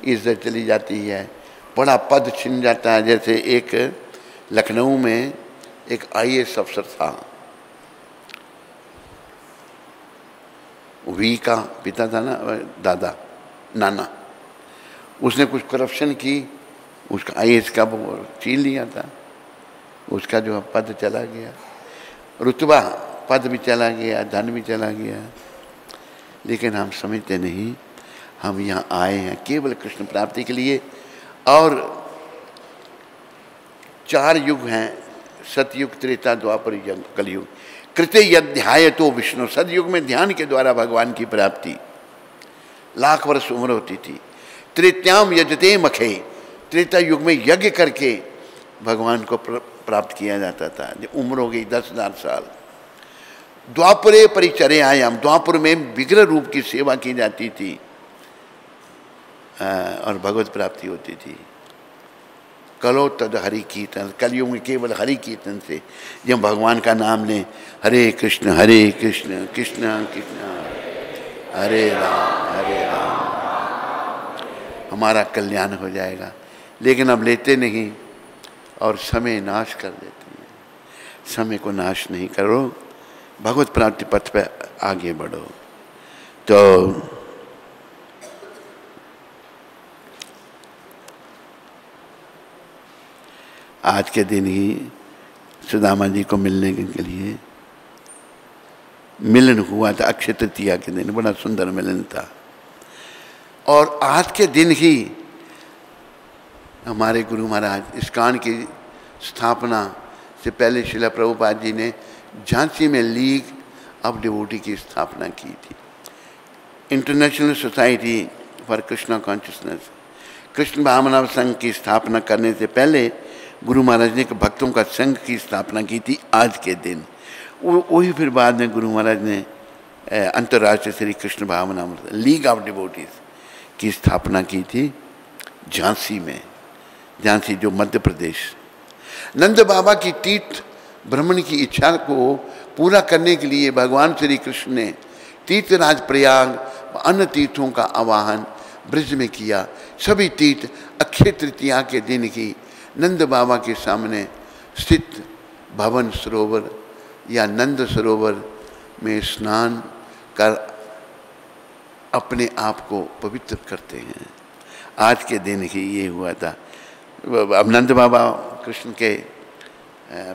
इज्जत चली जाती है, बड़ा पद छिन जाता है। जैसे एक लखनऊ में एक IAS अफसर था, वी का पिता था ना, दादा नाना, उसने कुछ करप्शन की, उसका IAS का वो छीन लिया था, उसका जो पद चला गया, रुतबा पद भी चला गया, धन भी चला गया। लेकिन हम समझते नहीं, हम यहाँ आए हैं केवल कृष्ण प्राप्ति के लिए। और 4 युग हैं, सतयुग, त्रेता, द्वापर, कलयुग। कृते यध्याय तो विष्णु, सतयुग में ध्यान के द्वारा भगवान की प्राप्ति, लाख वर्ष उम्र होती थी। त्रेत्याम यजते मखे, त्रेता युग में यज्ञ करके भगवान को प्राप्त किया जाता था, उम्र हो गई 10,000 साल। द्वापरे परिचर्यायाम, द्वापर में विग्रह रूप की सेवा की जाती थी और भगवत प्राप्ति होती थी। कलो तद हरि कीर्तन, कलयुग में केवल हरि कीर्तन से जब भगवान का नाम लें, हरे कृष्ण कृष्ण कृष्ण हरे राम, हमारा कल्याण हो जाएगा। लेकिन अब लेते नहीं और समय नाश कर देते हैं। समय को नाश नहीं करो, भगवत प्राप्ति पथ पे आगे बढ़ो। तो आज के दिन ही सुदामा जी को मिलने के लिए मिलन हुआ था, अक्षय तृतीया के दिन, बड़ा सुंदर मिलन था। और आज के दिन ही हमारे गुरु महाराज इस्कॉन की स्थापना से पहले श्रील प्रभुपाद जी ने झांसी में लीग ऑफ डिवोटी की स्थापना की थी। International Society for Krishna Consciousness, Krishna भावना संघ की स्थापना करने से पहले गुरु महाराज ने भक्तों का संघ की स्थापना की थी आज के दिन। वही फिर बाद में गुरु महाराज ने अंतर्राष्ट्रीय श्री कृष्ण भावना लीग ऑफ डिवोटीज की स्थापना की थी झांसी में, झांसी जो मध्य प्रदेश। नंद बाबा की तीर्थ भ्रमण की इच्छा को पूरा करने के लिए भगवान श्री कृष्ण ने तीर्थराज प्रयाग अन्य तीर्थों का आवाहन ब्रज में किया। सभी तीर्थ अक्षय तृतीया के दिन ही नंद बाबा के सामने स्थित भवन सरोवर या नंद सरोवर में स्नान कर अपने आप को पवित्र करते हैं। आज के दिन ही ये हुआ था। अब नंद बाबा कृष्ण के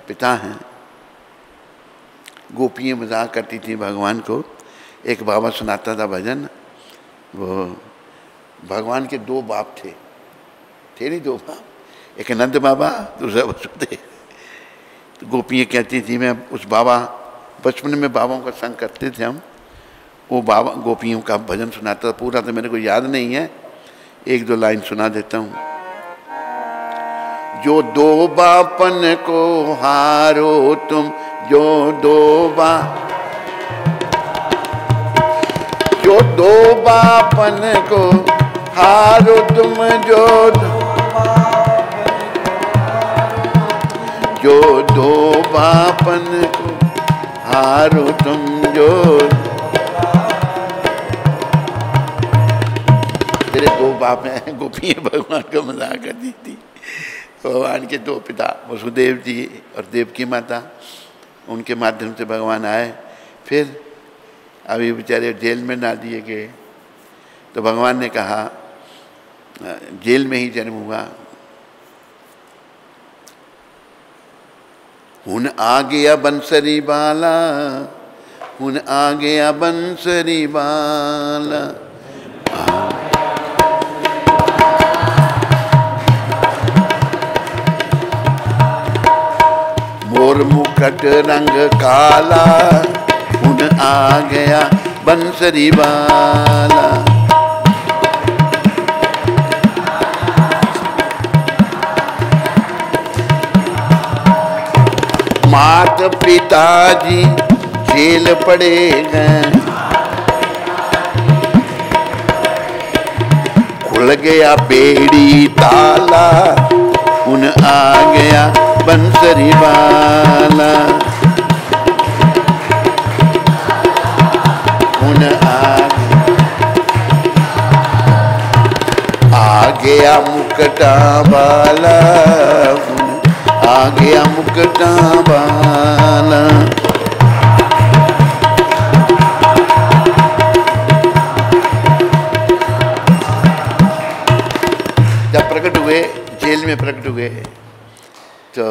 पिता हैं। गोपियाँ मजाक करती थी भगवान को। एक बाबा सुनाता था भजन, वो भगवान के दो बाप थे नहीं दो बाप, एक नंद बाबा दूसरा वसुदेव। तो गोपियाँ कहती थी, मैं उस बाबा बचपन में बाबाओं का संग करते थे हम, वो बाबा गोपियों का भजन सुनाता था। पूरा तो मेरे को याद नहीं है, एक दो लाइन सुना देता हूँ। जो दो बापन को हारो तुम, जो दो बापन को हारो तुम, जो दो बापन को हारो तुम, जो तेरे दो बाप हैं। गोपियाँ भगवान का मजाक करती थी। भगवान के दो पिता वसुदेव जी और देवकी माता, उनके माध्यम से भगवान आए। फिर अभी बेचारे जेल में डाल दिए गए, तो भगवान ने कहा, जेल में ही जन्म हुआ, हुन आ गया बंसरी बाला, हुन आ गया बंसरी बाला। मोर मुकुट रंग काला, हुन आ गया बंसरी बाला। मात पिताजी जेल पड़े हैं, खुल गया बेड़ी ताला, हुन आ गया बंसरी बाला। हुन आ गया मुकुटा वाला, आ गया मुकुटा वाला। जब प्रकट हुए, जेल में प्रकट हुए, तो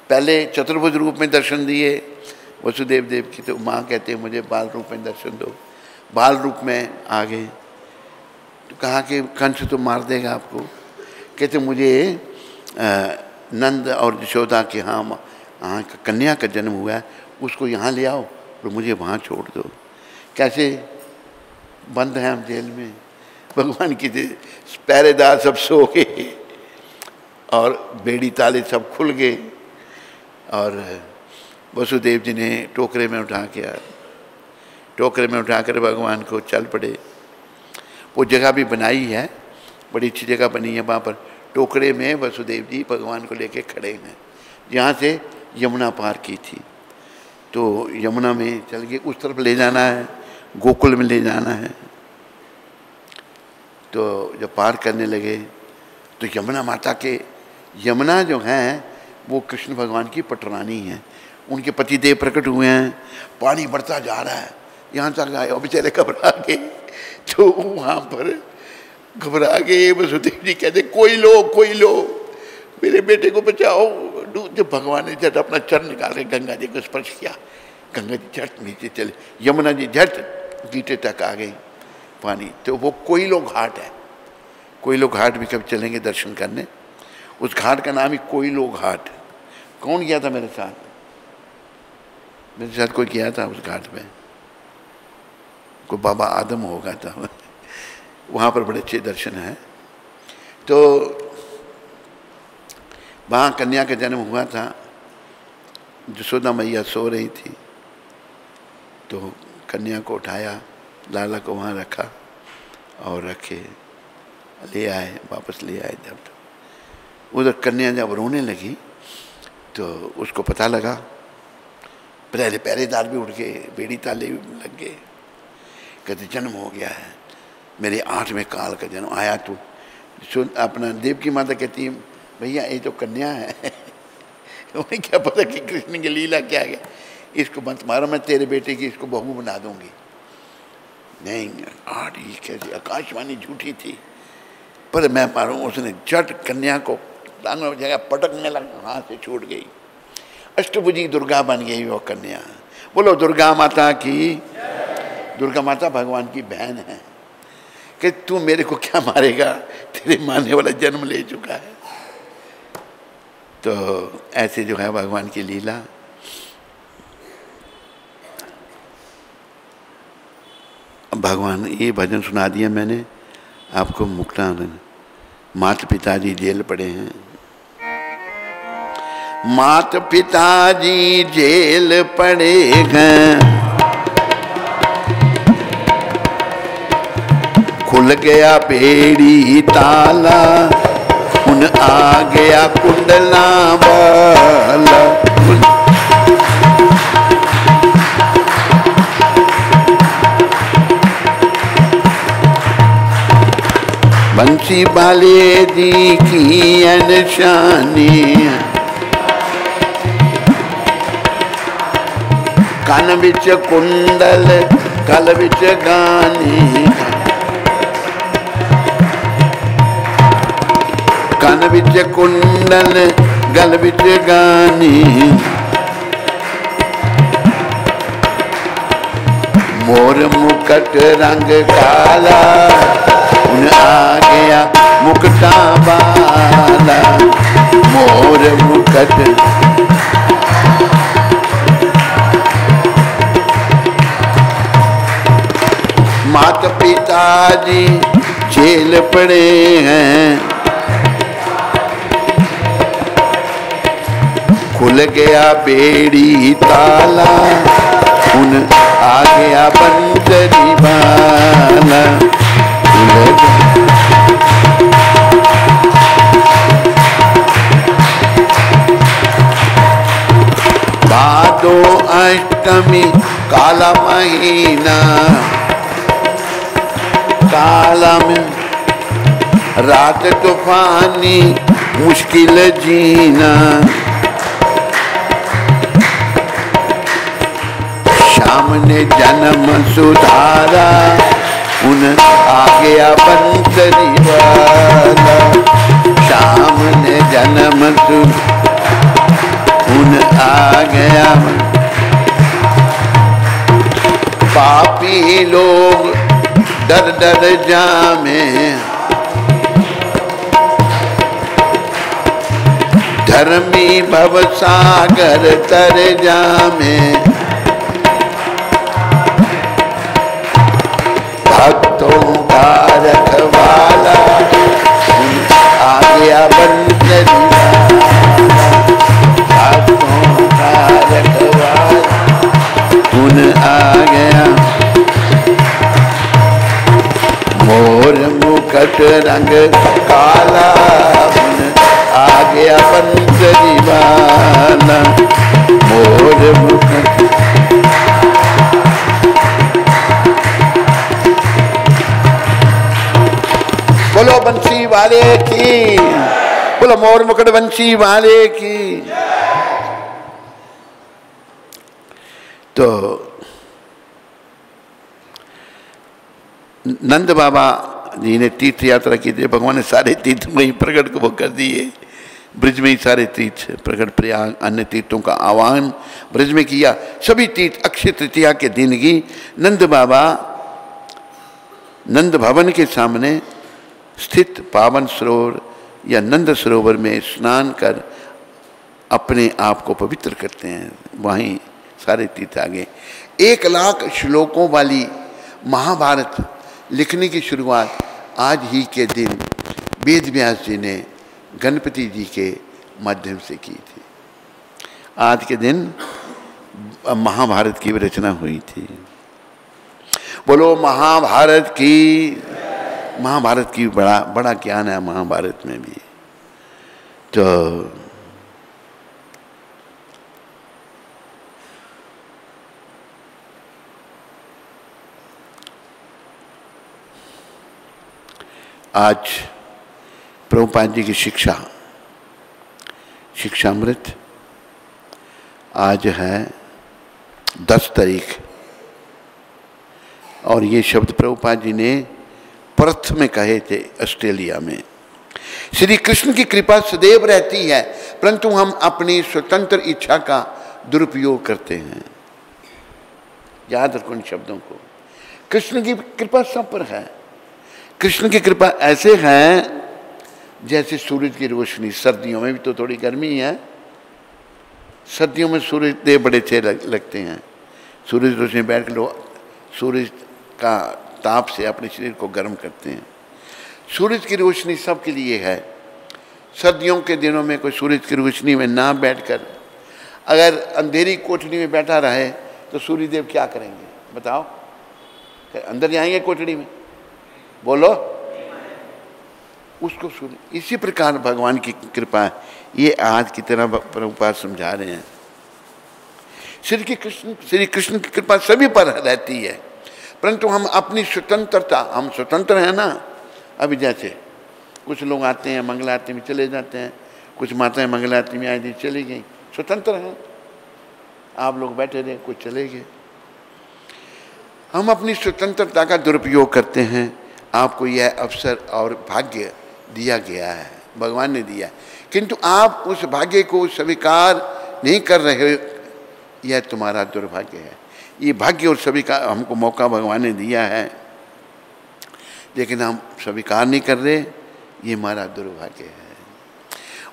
पहले चतुर्भुज रूप में दर्शन दिए वसुदेव देव की। तो माँ कहते हैं मुझे बाल रूप में दर्शन दो। बाल रूप में आ गए, तो कहा कि कंस तो मार देगा आपको। कहते मुझे नंद और यशोदा के यहाँ कन्या का जन्म हुआ है, उसको यहाँ ले आओ और मुझे वहाँ छोड़ दो। कैसे बंद हैं हम जेल में, भगवान की पहरेदार सब सो गए और बेड़ी ताले सब खुल गए, और वसुदेव जी ने टोकरे में उठाकर भगवान को चल पड़े। वो जगह भी बनाई है, बड़ी अच्छी जगह बनी है। वहाँ पर टोकरे में वसुदेव जी भगवान को लेके खड़े हैं, जहाँ से यमुना पार की थी। तो यमुना में चल के उस तरफ ले जाना है, गोकुल में ले जाना है। तो जब पार करने लगे तो यमुना माता के, यमुना जो हैं वो कृष्ण भगवान की पटरानी हैं। उनके पतिदेव प्रकट हुए हैं, पानी बढ़ता जा रहा है, यहाँ तक आए और बेचारे घबरा गए। तो वहाँ पर घबरा गए वसुदेव जी कहते कोई लो मेरे बेटे को बचाओ। जब भगवान ने झट अपना चरण निकाल के गंगा जी को स्पर्श किया, गंगा जी झट नीचे चले, यमुना जी झट गीटे तक आ गई पानी। तो वो कोयलो घाट है, कोयलो घाट भी कभी चलेंगे दर्शन करने। उस घाट का नाम ही कोयलो घाट। कौन गया था मेरे साथ? मेरे साथ कोई गया था उस घाट में, कोई बाबा आदम होगा था। वहाँ पर बड़े अच्छे दर्शन हैं। तो वहाँ कन्या का जन्म हुआ था। यशोदा मैया सो रही थी, तो कन्या को उठाया, लाला को वहाँ रखा और रखे ले आए, वापस ले आए। जब उधर कन्या जब रोने लगी तो उसको पता लगा, पहले पहरेदार भी उठ गए, बेड़ी ताले भी लग गए। कहते जन्म हो गया है, मेरे 8वें काल का जन्म आया। तो अपना देव की माता कहती है भैया ये तो कन्या है। उन्हें क्या पता कि कृष्ण की लीला क्या है। इसको मत मारो, मैं तेरे बेटे की इसको बहू बना दूंगी। नहीं, 8 ही कैसे, आकाशवाणी झूठी थी। पर मैं मारूं, उसने झट कन्या को टांगों जगह पटकने लगा, हाथ से छूट गई। अष्टभुजी दुर्गा बन गई वो कन्या। बोलो दुर्गा माता की। दुर्गा माता भगवान की बहन है कि तू मेरे को क्या मारेगा, तेरे मारने वाला जन्म ले चुका है। तो ऐसे जो है भगवान की लीला। भगवान ये भजन सुना दिया मैंने आपको। मुक्तानंद माता पिताजी जेल पड़े हैं, माता पिताजी जेल पड़े हैं, खुल गया बेड़ी ताला, उन आ गया कुंडला वाला। बंसी वाले जी की अनशानी, कान विच कुंडल गल विच गानी, कान विच कुंडल गल विच गानी, मोर मुकट रंग काला, उन आ गया मुकटा वाला, मोर मुकट। माता पिताजी जेल पड़े हैं, खुल गया बेड़ी ताला, उन आ गया बंदरी वाला। भादो अष्टमी काला महीना, काला में रात तूफानी मुश्किल जीना, शाम ने जन्म सुधारा, उन आ गया बंसरी वाला। शाम ने जन्म उन आ गया। पापी लोग डर डर जामे, धर्मी भव सागर तर जामे, भक्तों का रखवाला, आ गया बंसरी वाला। भक्तों का रखवाला, उन आ गया। मोर मुकट रंग काला, उन आ गया बंसरी वाला। मोर मुकट। बोलो बंसी वाले की, बोलो मोर मुकुट बंसी वाले की। तो नंद बाबा जी ने तीर्थ यात्रा की थी। भगवान ने सारे तीर्थ वहीं प्रकट को वो कर दिए। ब्रिज में ही सारे तीर्थ प्रकट, प्रयाग, अन्य तीर्थों का आह्वान ब्रिज में किया। सभी तीर्थ अक्षय तृतीया के दिन ही नंद बाबा नंद भवन के सामने स्थित पावन सरोवर या नंद सरोवर में स्नान कर अपने आप को पवित्र करते हैं। वहीं सारे तीर्थ आगे 1 लाख श्लोकों वाली महाभारत लिखने की शुरुआत आज ही के दिन वेद व्यास जी ने गणपति जी के माध्यम से की थी। आज के दिन महाभारत की रचना हुई थी। बोलो महाभारत की। महाभारत की बड़ा बड़ा ज्ञान है महाभारत में भी। तो आज प्रभुपाद जी की शिक्षामृत आज है 10 तारीख और ये शब्द प्रभुपाद जी ने पर्थ में कहे थे, ऑस्ट्रेलिया में। श्री कृष्ण की कृपा सदैव रहती है, परंतु हम अपनी स्वतंत्र इच्छा का दुरुपयोग करते हैं। याद रखो इन शब्दों को। कृष्ण की कृपा सब पर है। कृष्ण की कृपा ऐसे है जैसे सूरज की रोशनी। सर्दियों में भी तो थोड़ी गर्मी है, सर्दियों में सूरज देव बड़े अच्छे लगते हैं। सूरज रोशनी बैठ के लोग सूरज का ताप से अपने शरीर को गर्म करते हैं। सूरज की रोशनी सबके लिए है। सर्दियों के दिनों में कोई सूरज की रोशनी में ना बैठकर अगर अंधेरी कोठरी में बैठा रहे तो सूर्यदेव क्या करेंगे बताओ? अंदर जाएंगे कोठरी में? बोलो। उसको सूर्य, इसी प्रकार भगवान की कृपा है। ये आज की तरह प्रभुपाद समझा रहे हैं। श्री कृष्ण की कृपा सभी पर रहती है, परंतु हम अपनी स्वतंत्रता, हम स्वतंत्र हैं ना। अभी जैसे कुछ लोग आते हैं मंगला आरती में चले जाते हैं, कुछ माताएं मंगला आरती में आई थी चली गई, स्वतंत्र हैं। आप लोग बैठे रहे, कुछ चले गए। हम अपनी स्वतंत्रता का दुरुपयोग करते हैं। आपको यह अवसर और भाग्य दिया गया है, भगवान ने दिया, किंतु आप उस भाग्य को स्वीकार नहीं कर रहे, यह तुम्हारा दुर्भाग्य है। ये भाग्य और स्वीकार हमको मौका भगवान ने दिया है, लेकिन हम स्वीकार नहीं कर रहे, ये हमारा दुर्भाग्य है।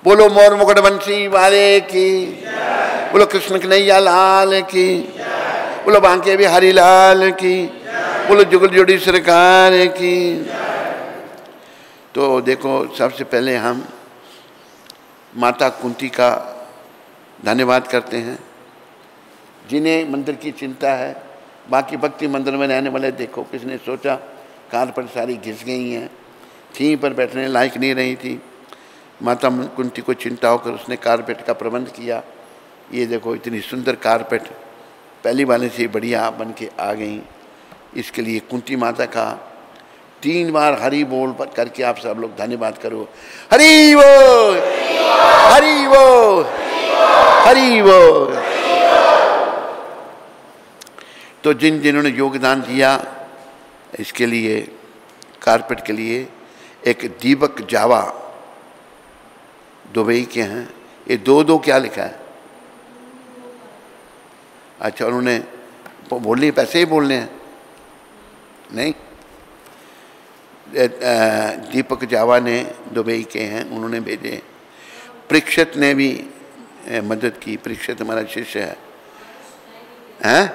बोलो मोर मुकुट बंसी वाले की, बोलो कृष्ण कन्हैया लाल की, बोलो बांके बिहारी लाल की, बोलो जुगल जोड़ी सरकार की। तो देखो, सबसे पहले हम माता कुंती का धन्यवाद करते हैं, जिन्हें मंदिर की चिंता है। बाकी भक्ति मंदिर में रहने वाले देखो, किसने सोचा कारपेट सारी घिस गई हैं, थी पर बैठने लायक नहीं रही थी। माता कुंती को चिंता होकर उसने कारपेट का प्रबंध किया। ये देखो इतनी सुंदर कारपेट पहली वाले से बढ़िया बन के आ गई। इसके लिए कुंती माता का 3 बार हरि बोल करके आप सब लोग धन्यवाद करो। हरि बोल, हरि बोल, हरि बोल। तो जिन्होंने योगदान दिया इसके लिए, कारपेट के लिए, एक दीपक जावा दुबई के हैं। ये 2-2 क्या लिखा है? अच्छा, उन्होंने बोलने पैसे ही बोलने हैं नहीं। दीपक जावा ने दुबई के हैं, उन्होंने भेजे। परीक्षित ने भी मदद की। परीक्षित हमारा शिष्य है। हैं?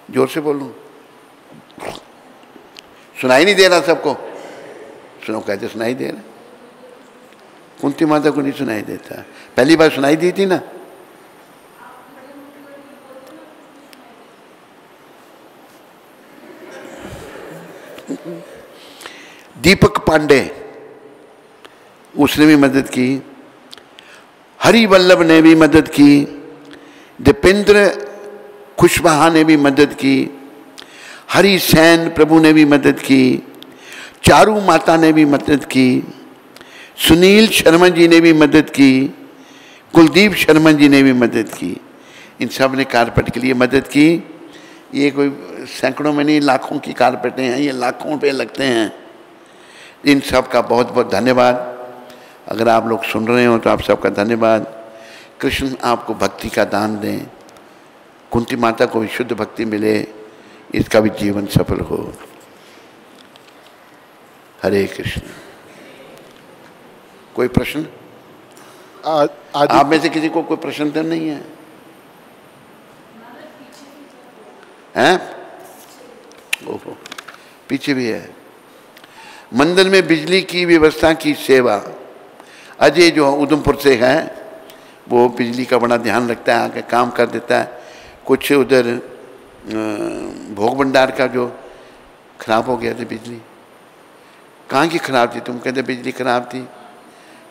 जोर से बोलूं? सुनाई नहीं दे रहा सबको? सुनो, कहते सुनाई दे रहा। कुंती माता को नहीं सुनाई देता। पहली बार सुनाई दी थी ना। दीपक पांडे, उसने भी मदद की। हरि वल्लभ ने भी मदद की। दीपेंद्र कुशवाहा ने भी मदद की। हरि सैन प्रभु ने भी मदद की। चारू माता ने भी मदद की। सुनील शर्मा जी ने भी मदद की। कुलदीप शर्मा जी ने भी मदद की। इन सब ने कारपेट के लिए मदद की। ये कोई सैकड़ों में नहीं, लाखों की कारपेटें हैं, ये लाखों पे लगते हैं। इन सब का बहुत बहुत धन्यवाद। अगर आप लोग सुन रहे हो तो आप सबका धन्यवाद। कृष्ण आपको भक्ति का दान दें, कुंती माता को भी शुद्ध भक्ति मिले, इसका भी जीवन सफल हो। हरे कृष्ण। कोई प्रश्न? आप में से किसी को कोई प्रश्न तो नहीं है? हैं? ओहो, पीछे भी है। मंदिर में बिजली की व्यवस्था की सेवा। अजय जो उधमपुर से है, वो बिजली का बड़ा ध्यान रखता है, आके काम कर देता है। कुछ उधर भोग भंडार का जो खराब हो गया था बिजली। कहाँ की खराब थी? तुम कहते बिजली खराब थी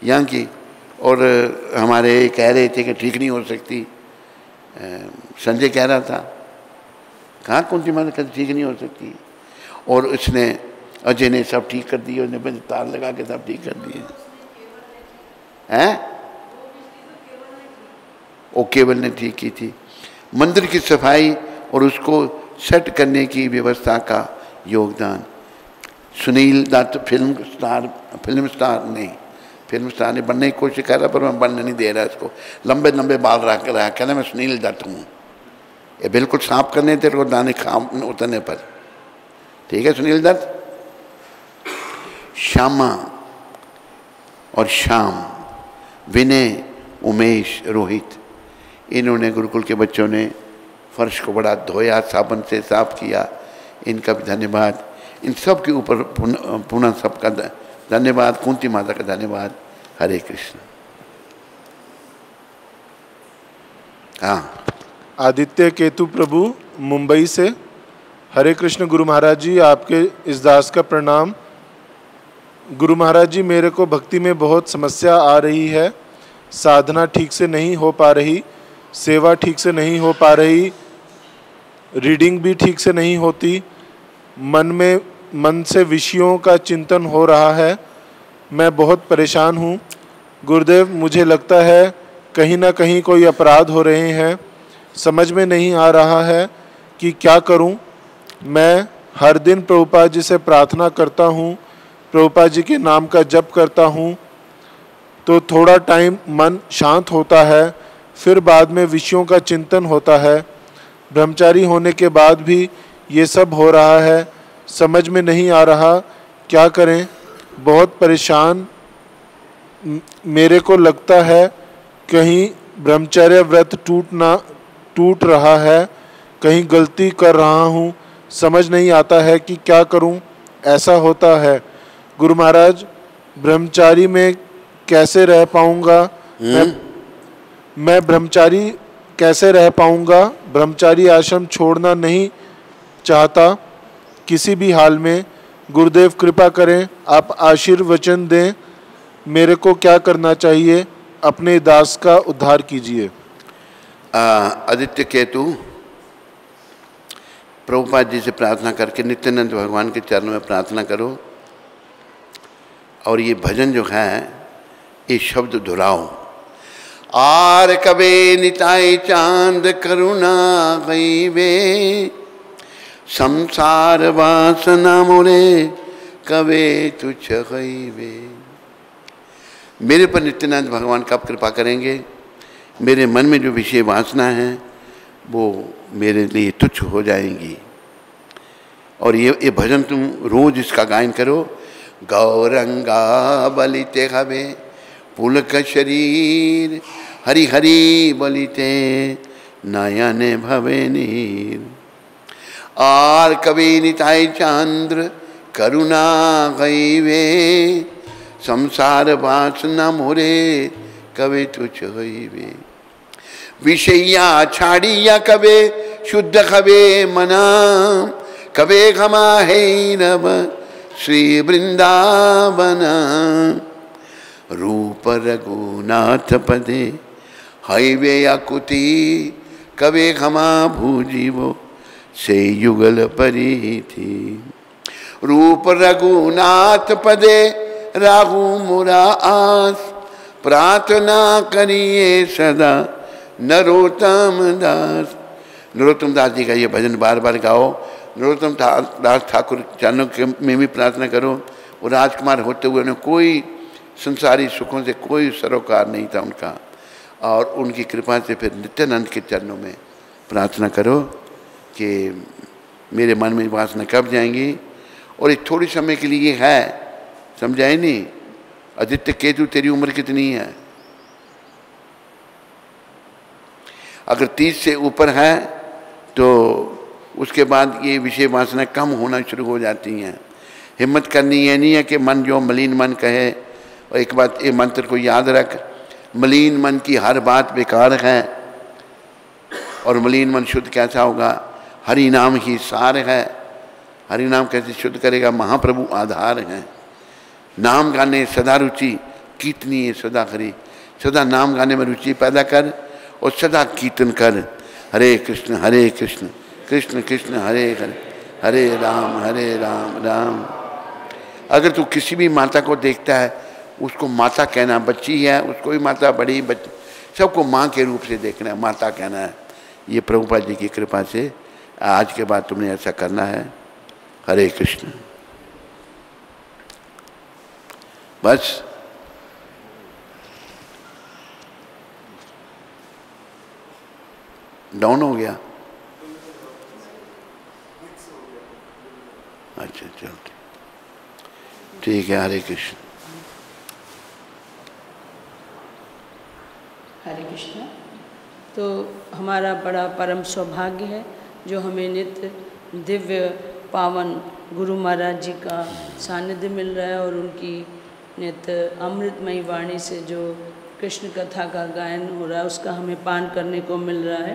यहाँ की, और हमारे कह रहे थे कि ठीक नहीं हो सकती। संजय कह रहा था, कहाँ कुंती माता कहते ठीक नहीं हो सकती, और उसने अजय ने सब ठीक कर दिए। उसने तार लगा के सब ठीक कर दिए हैं। वो केवल ने ठीक की थी। मंदिर की सफाई और उसको सेट करने की व्यवस्था का योगदान। सुनील दत्त फिल्म स्टार नहीं, फिल्म स्टार नहीं बनने की कोशिश कर रहा, पर मैं बनने नहीं दे रहा इसको। लंबे लंबे बाल रख कर रहा, कहना मैं सुनील दत्त हूँ। ये बिल्कुल साफ करने तेरे को दाने खाम उतरने पर। ठीक है सुनील दत्त। श्यामा और श्याम, विनय, उमेश, रोहित, इन्होंने गुरुकुल के बच्चों ने फर्श को बड़ा धोया, साबुन से साफ किया, इनका भी धन्यवाद। इन सब के ऊपर पुनः सबका धन्यवाद। कुंती माता का धन्यवाद। हरे कृष्ण। हाँ, आदित्य केतु प्रभु मुंबई से। हरे कृष्ण गुरु महाराज जी, आपके इस दास का प्रणाम। गुरु महाराज जी, मेरे को भक्ति में बहुत समस्या आ रही है। साधना ठीक से नहीं हो पा रही, सेवा ठीक से नहीं हो पा रही, रीडिंग भी ठीक से नहीं होती, मन से विषयों का चिंतन हो रहा है। मैं बहुत परेशान हूँ गुरुदेव। मुझे लगता है कहीं ना कहीं कोई अपराध हो रहे हैं। समझ में नहीं आ रहा है कि क्या करूं। मैं हर दिन प्रभुपाद जी से प्रार्थना करता हूं, प्रभुपाद जी के नाम का जप करता हूं, तो थोड़ा टाइम मन शांत होता है, फिर बाद में विषयों का चिंतन होता है। ब्रह्मचारी होने के बाद भी ये सब हो रहा है। समझ में नहीं आ रहा क्या करें। बहुत परेशान। मेरे को लगता है कहीं ब्रह्मचर्य व्रत टूट रहा है, कहीं गलती कर रहा हूँ। समझ नहीं आता है कि क्या करूँ। ऐसा होता है गुरु महाराज। ब्रह्मचारी में कैसे रह पाऊँगा? मैं ब्रह्मचारी कैसे रह पाऊँगा? ब्रह्मचारी आश्रम छोड़ना नहीं चाहता किसी भी हाल में। गुरुदेव कृपा करें, आप आशीर्वचन दें। मेरे को क्या करना चाहिए? अपने दास का उद्धार कीजिए। आदित्य केतु, प्रभुपाद जी से प्रार्थना करके नित्यानंद भगवान के चरणों में प्रार्थना करो, और ये भजन जो है ये शब्द दोहराओ। आर कबे निताई चांद करुणा गई वे, संसार वासना मोरे कबे तुझ गई वे। मेरे पर नित्यानंद भगवान कब कृपा करेंगे? मेरे मन में जो विषय वासना है वो मेरे लिए तुच्छ हो जाएंगी। और ये भजन तुम रोज इसका गायन करो। गौरंगा बलिते हवे पुलक शरीर, हरि हरि बलिते नयन भवे नीर। आर कवि निताई चंद्र करुणा गई वे, संसार वासना मोरे कवे तुझ गई वे। विषया छाड़िया कवे शुद्ध कवे मना, कवे घमा है रब श्री वृंदावन। रूप रघुनाथ पदे हाईवे अकुति, कवे घमा भूजीवो से युगल परी थी। रूप रघुनाथ पदे राहु मुरा आस, प्रार्थना करिए सदा नरोत्तम दास। नरोत्तम दास जी का ये भजन बार बार गाओ। नरोत्तम दास ठाकुर चरणों के में भी प्रार्थना करो। वो राजकुमार होते हुए उन्हें कोई संसारी सुखों से कोई सरोकार नहीं था उनका, और उनकी कृपा से फिर नित्यानंद के चरणों में प्रार्थना करो कि मेरे मन में वासना कब जाएंगी। और एक थोड़ी समय के लिए है, समझाए नहीं? आदित्य केतु, तेरी उम्र कितनी है? अगर 30 से ऊपर है तो उसके बाद ये विषय वासना कम होना शुरू हो जाती हैं। हिम्मत करनी ये नहीं है कि मन जो मलिन मन कहे। और एक बात, ये मंत्र को याद रख, मलिन मन की हर बात बेकार है। और मलिन मन शुद्ध कैसा होगा? हरि नाम ही सार है। हरि नाम कैसे शुद्ध करेगा? महाप्रभु आधार हैं। नाम गाने सदा रुचि कीर्तनी है सदा हरि। सदा नाम गाने में रुचि पैदा कर और सदा कीर्तन कर। हरे कृष्ण कृष्ण कृष्ण हरे हरे, हरे राम राम। अगर तू किसी भी माता को देखता है, उसको माता कहना, बच्ची है उसको भी माता, बड़ी बच्ची, सबको माँ के रूप से देखना है, माता कहना है। ये प्रभुपाद जी की कृपा से आज के बाद तुमने ऐसा करना है। हरे कृष्ण। बस डाउन हो गया। अच्छा चल ठीक है। हरे कृष्ण। हरे कृष्ण। तो हमारा बड़ा परम सौभाग्य है जो हमें नित्य दिव्य पावन गुरु महाराज जी का सानिध्य मिल रहा है और उनकी नित्य अमृतमयी वाणी से जो कृष्ण कथा का गायन हो रहा है उसका हमें पान करने को मिल रहा है।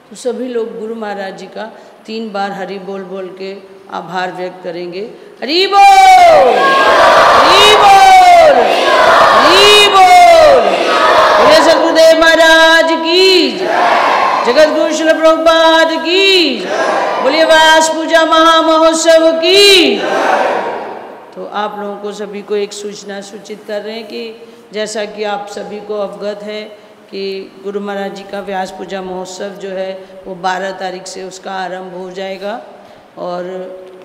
तो सभी लोग गुरु महाराज जी का 3 बार हरि बोल बोल के आभार व्यक्त करेंगे। हरि बोल, हरि बोल, हरि बोल। बोले सतगुरुदेव महाराज की जय, जगत गुरु श्रील प्रभुपाद की जय, बोलिए व्यास पूजा महामहोत्सव की। तो आप लोगों को सभी को एक सूचना सूचित कर रहे हैं कि जैसा कि आप सभी को अवगत है कि गुरु महाराज जी का व्यास पूजा महोत्सव जो है वो 12 तारीख से उसका आरंभ हो जाएगा और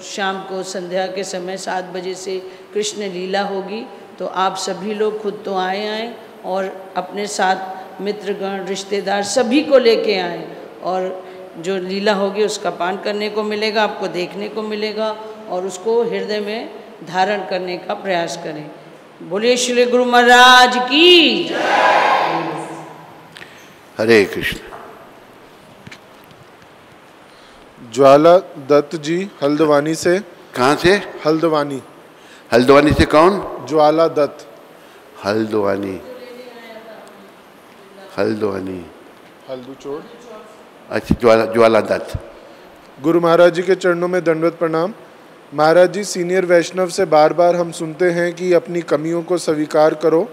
शाम को संध्या के समय 7 बजे से कृष्ण लीला होगी। तो आप सभी लोग खुद तो आए और अपने साथ मित्रगण रिश्तेदार सभी को लेके आए और जो लीला होगी उसका पान करने को मिलेगा, आपको देखने को मिलेगा और उसको हृदय में धारण करने का प्रयास करें। बोलिए श्री गुरु महाराज की जय। हरे कृष्ण। ज्वाला दत्त जी हल्द्वानी से। कहाँ से? हल्द्वानी। हल्द्वानी से कौन? ज्वाला दत्त। हल्द्वानी, हल्द्वानी, हल्दू चोड़। अच्छा, ज्वाला दत्त। गुरु महाराज जी के चरणों में दंडवत प्रणाम। महाराज जी, सीनियर वैष्णव से बार बार हम सुनते हैं कि अपनी कमियों को स्वीकार करो,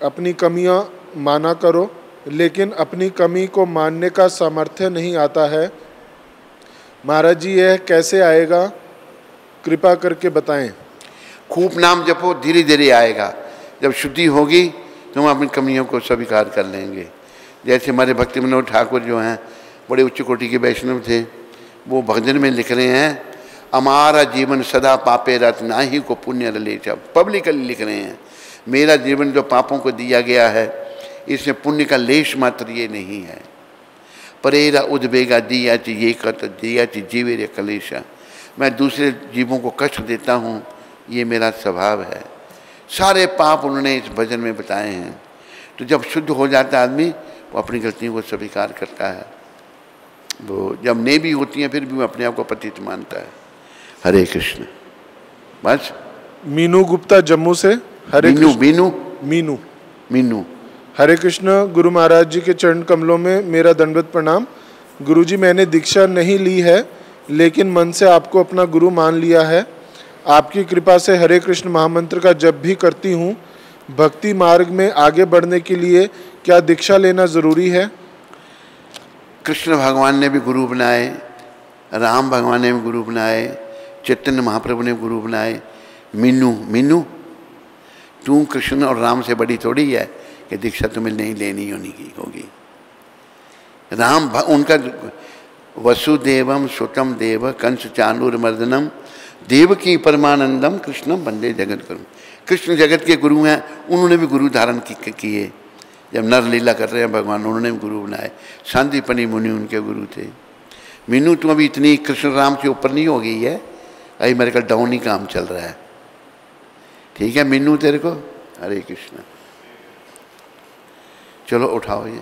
अपनी कमियां माना करो, लेकिन अपनी कमी को मानने का सामर्थ्य नहीं आता है। महाराज जी, यह कैसे आएगा, कृपा करके बताएं। खूब नाम जपो, धीरे धीरे आएगा। जब शुद्धि होगी तो हम अपनी कमियों को स्वीकार कर लेंगे। जैसे हमारे भक्ति मनोहर ठाकुर जो हैं बड़े उच्च कोटि के वैष्णव थे, वो भजन में लिख रहे हैं, हमारा जीवन सदा पापे रत नाही को पुण्य रलेचा। पब्लिकली लिख रहे हैं, मेरा जीवन जो पापों को दिया गया है इसमें पुण्य का लेश मात्र ये नहीं है। परेरा उद्वेगा दिया ची ये कत दिया ची जीवे रे कलेशा। मैं दूसरे जीवों को कष्ट देता हूँ, ये मेरा स्वभाव है। सारे पाप उन्होंने इस भजन में बताए हैं। तो जब शुद्ध हो जाता है आदमी, वो अपनी गलतियों को स्वीकार करता है। वो जब नहीं भी होती हैं फिर भी वो अपने आप को पतित मानता है। हरे कृष्ण। बस। मीनू गुप्ता जम्मू से। हरे मीनू, मीनू, मीनू, मीनू। हरे कृष्ण। गुरु महाराज जी के चरण कमलों में मेरा दंडवत प्रणाम। गुरुजी, मैंने दीक्षा नहीं ली है लेकिन मन से आपको अपना गुरु मान लिया है। आपकी कृपा से हरे कृष्ण महामंत्र का जप भी करती हूँ। भक्ति मार्ग में आगे बढ़ने के लिए क्या दीक्षा लेना ज़रूरी है? कृष्ण भगवान ने भी गुरु बनाए, राम भगवान ने भी गुरु बनाए, चैतन्य महाप्रभु ने गुरु बनाए। मीनू, मीनू, तू कृष्ण और राम से बड़ी थोड़ी है कि दीक्षा तुम्हें नहीं लेनी होगी। राम उनका वसुदेवम सुतम देव कंस चाणूरमर्दनम देवकी परमानंदम कृष्णम वंदे जगत गुरु। कृष्ण जगत के गुरु हैं, उन्होंने भी गुरु धारण किए। जब नर लीला कर रहे हैं भगवान, उन्होंने भी गुरु बनाए। सांदीपनि मुनि उनके गुरु थे। मीनू, तुम अभी इतनी कृष्ण राम से ऊपर नहीं हो गई है, अभी मेरे का डाउन ही काम चल रहा है। ठीक है मीनू, तेरे को हरे कृष्ण। चलो उठाओ ये।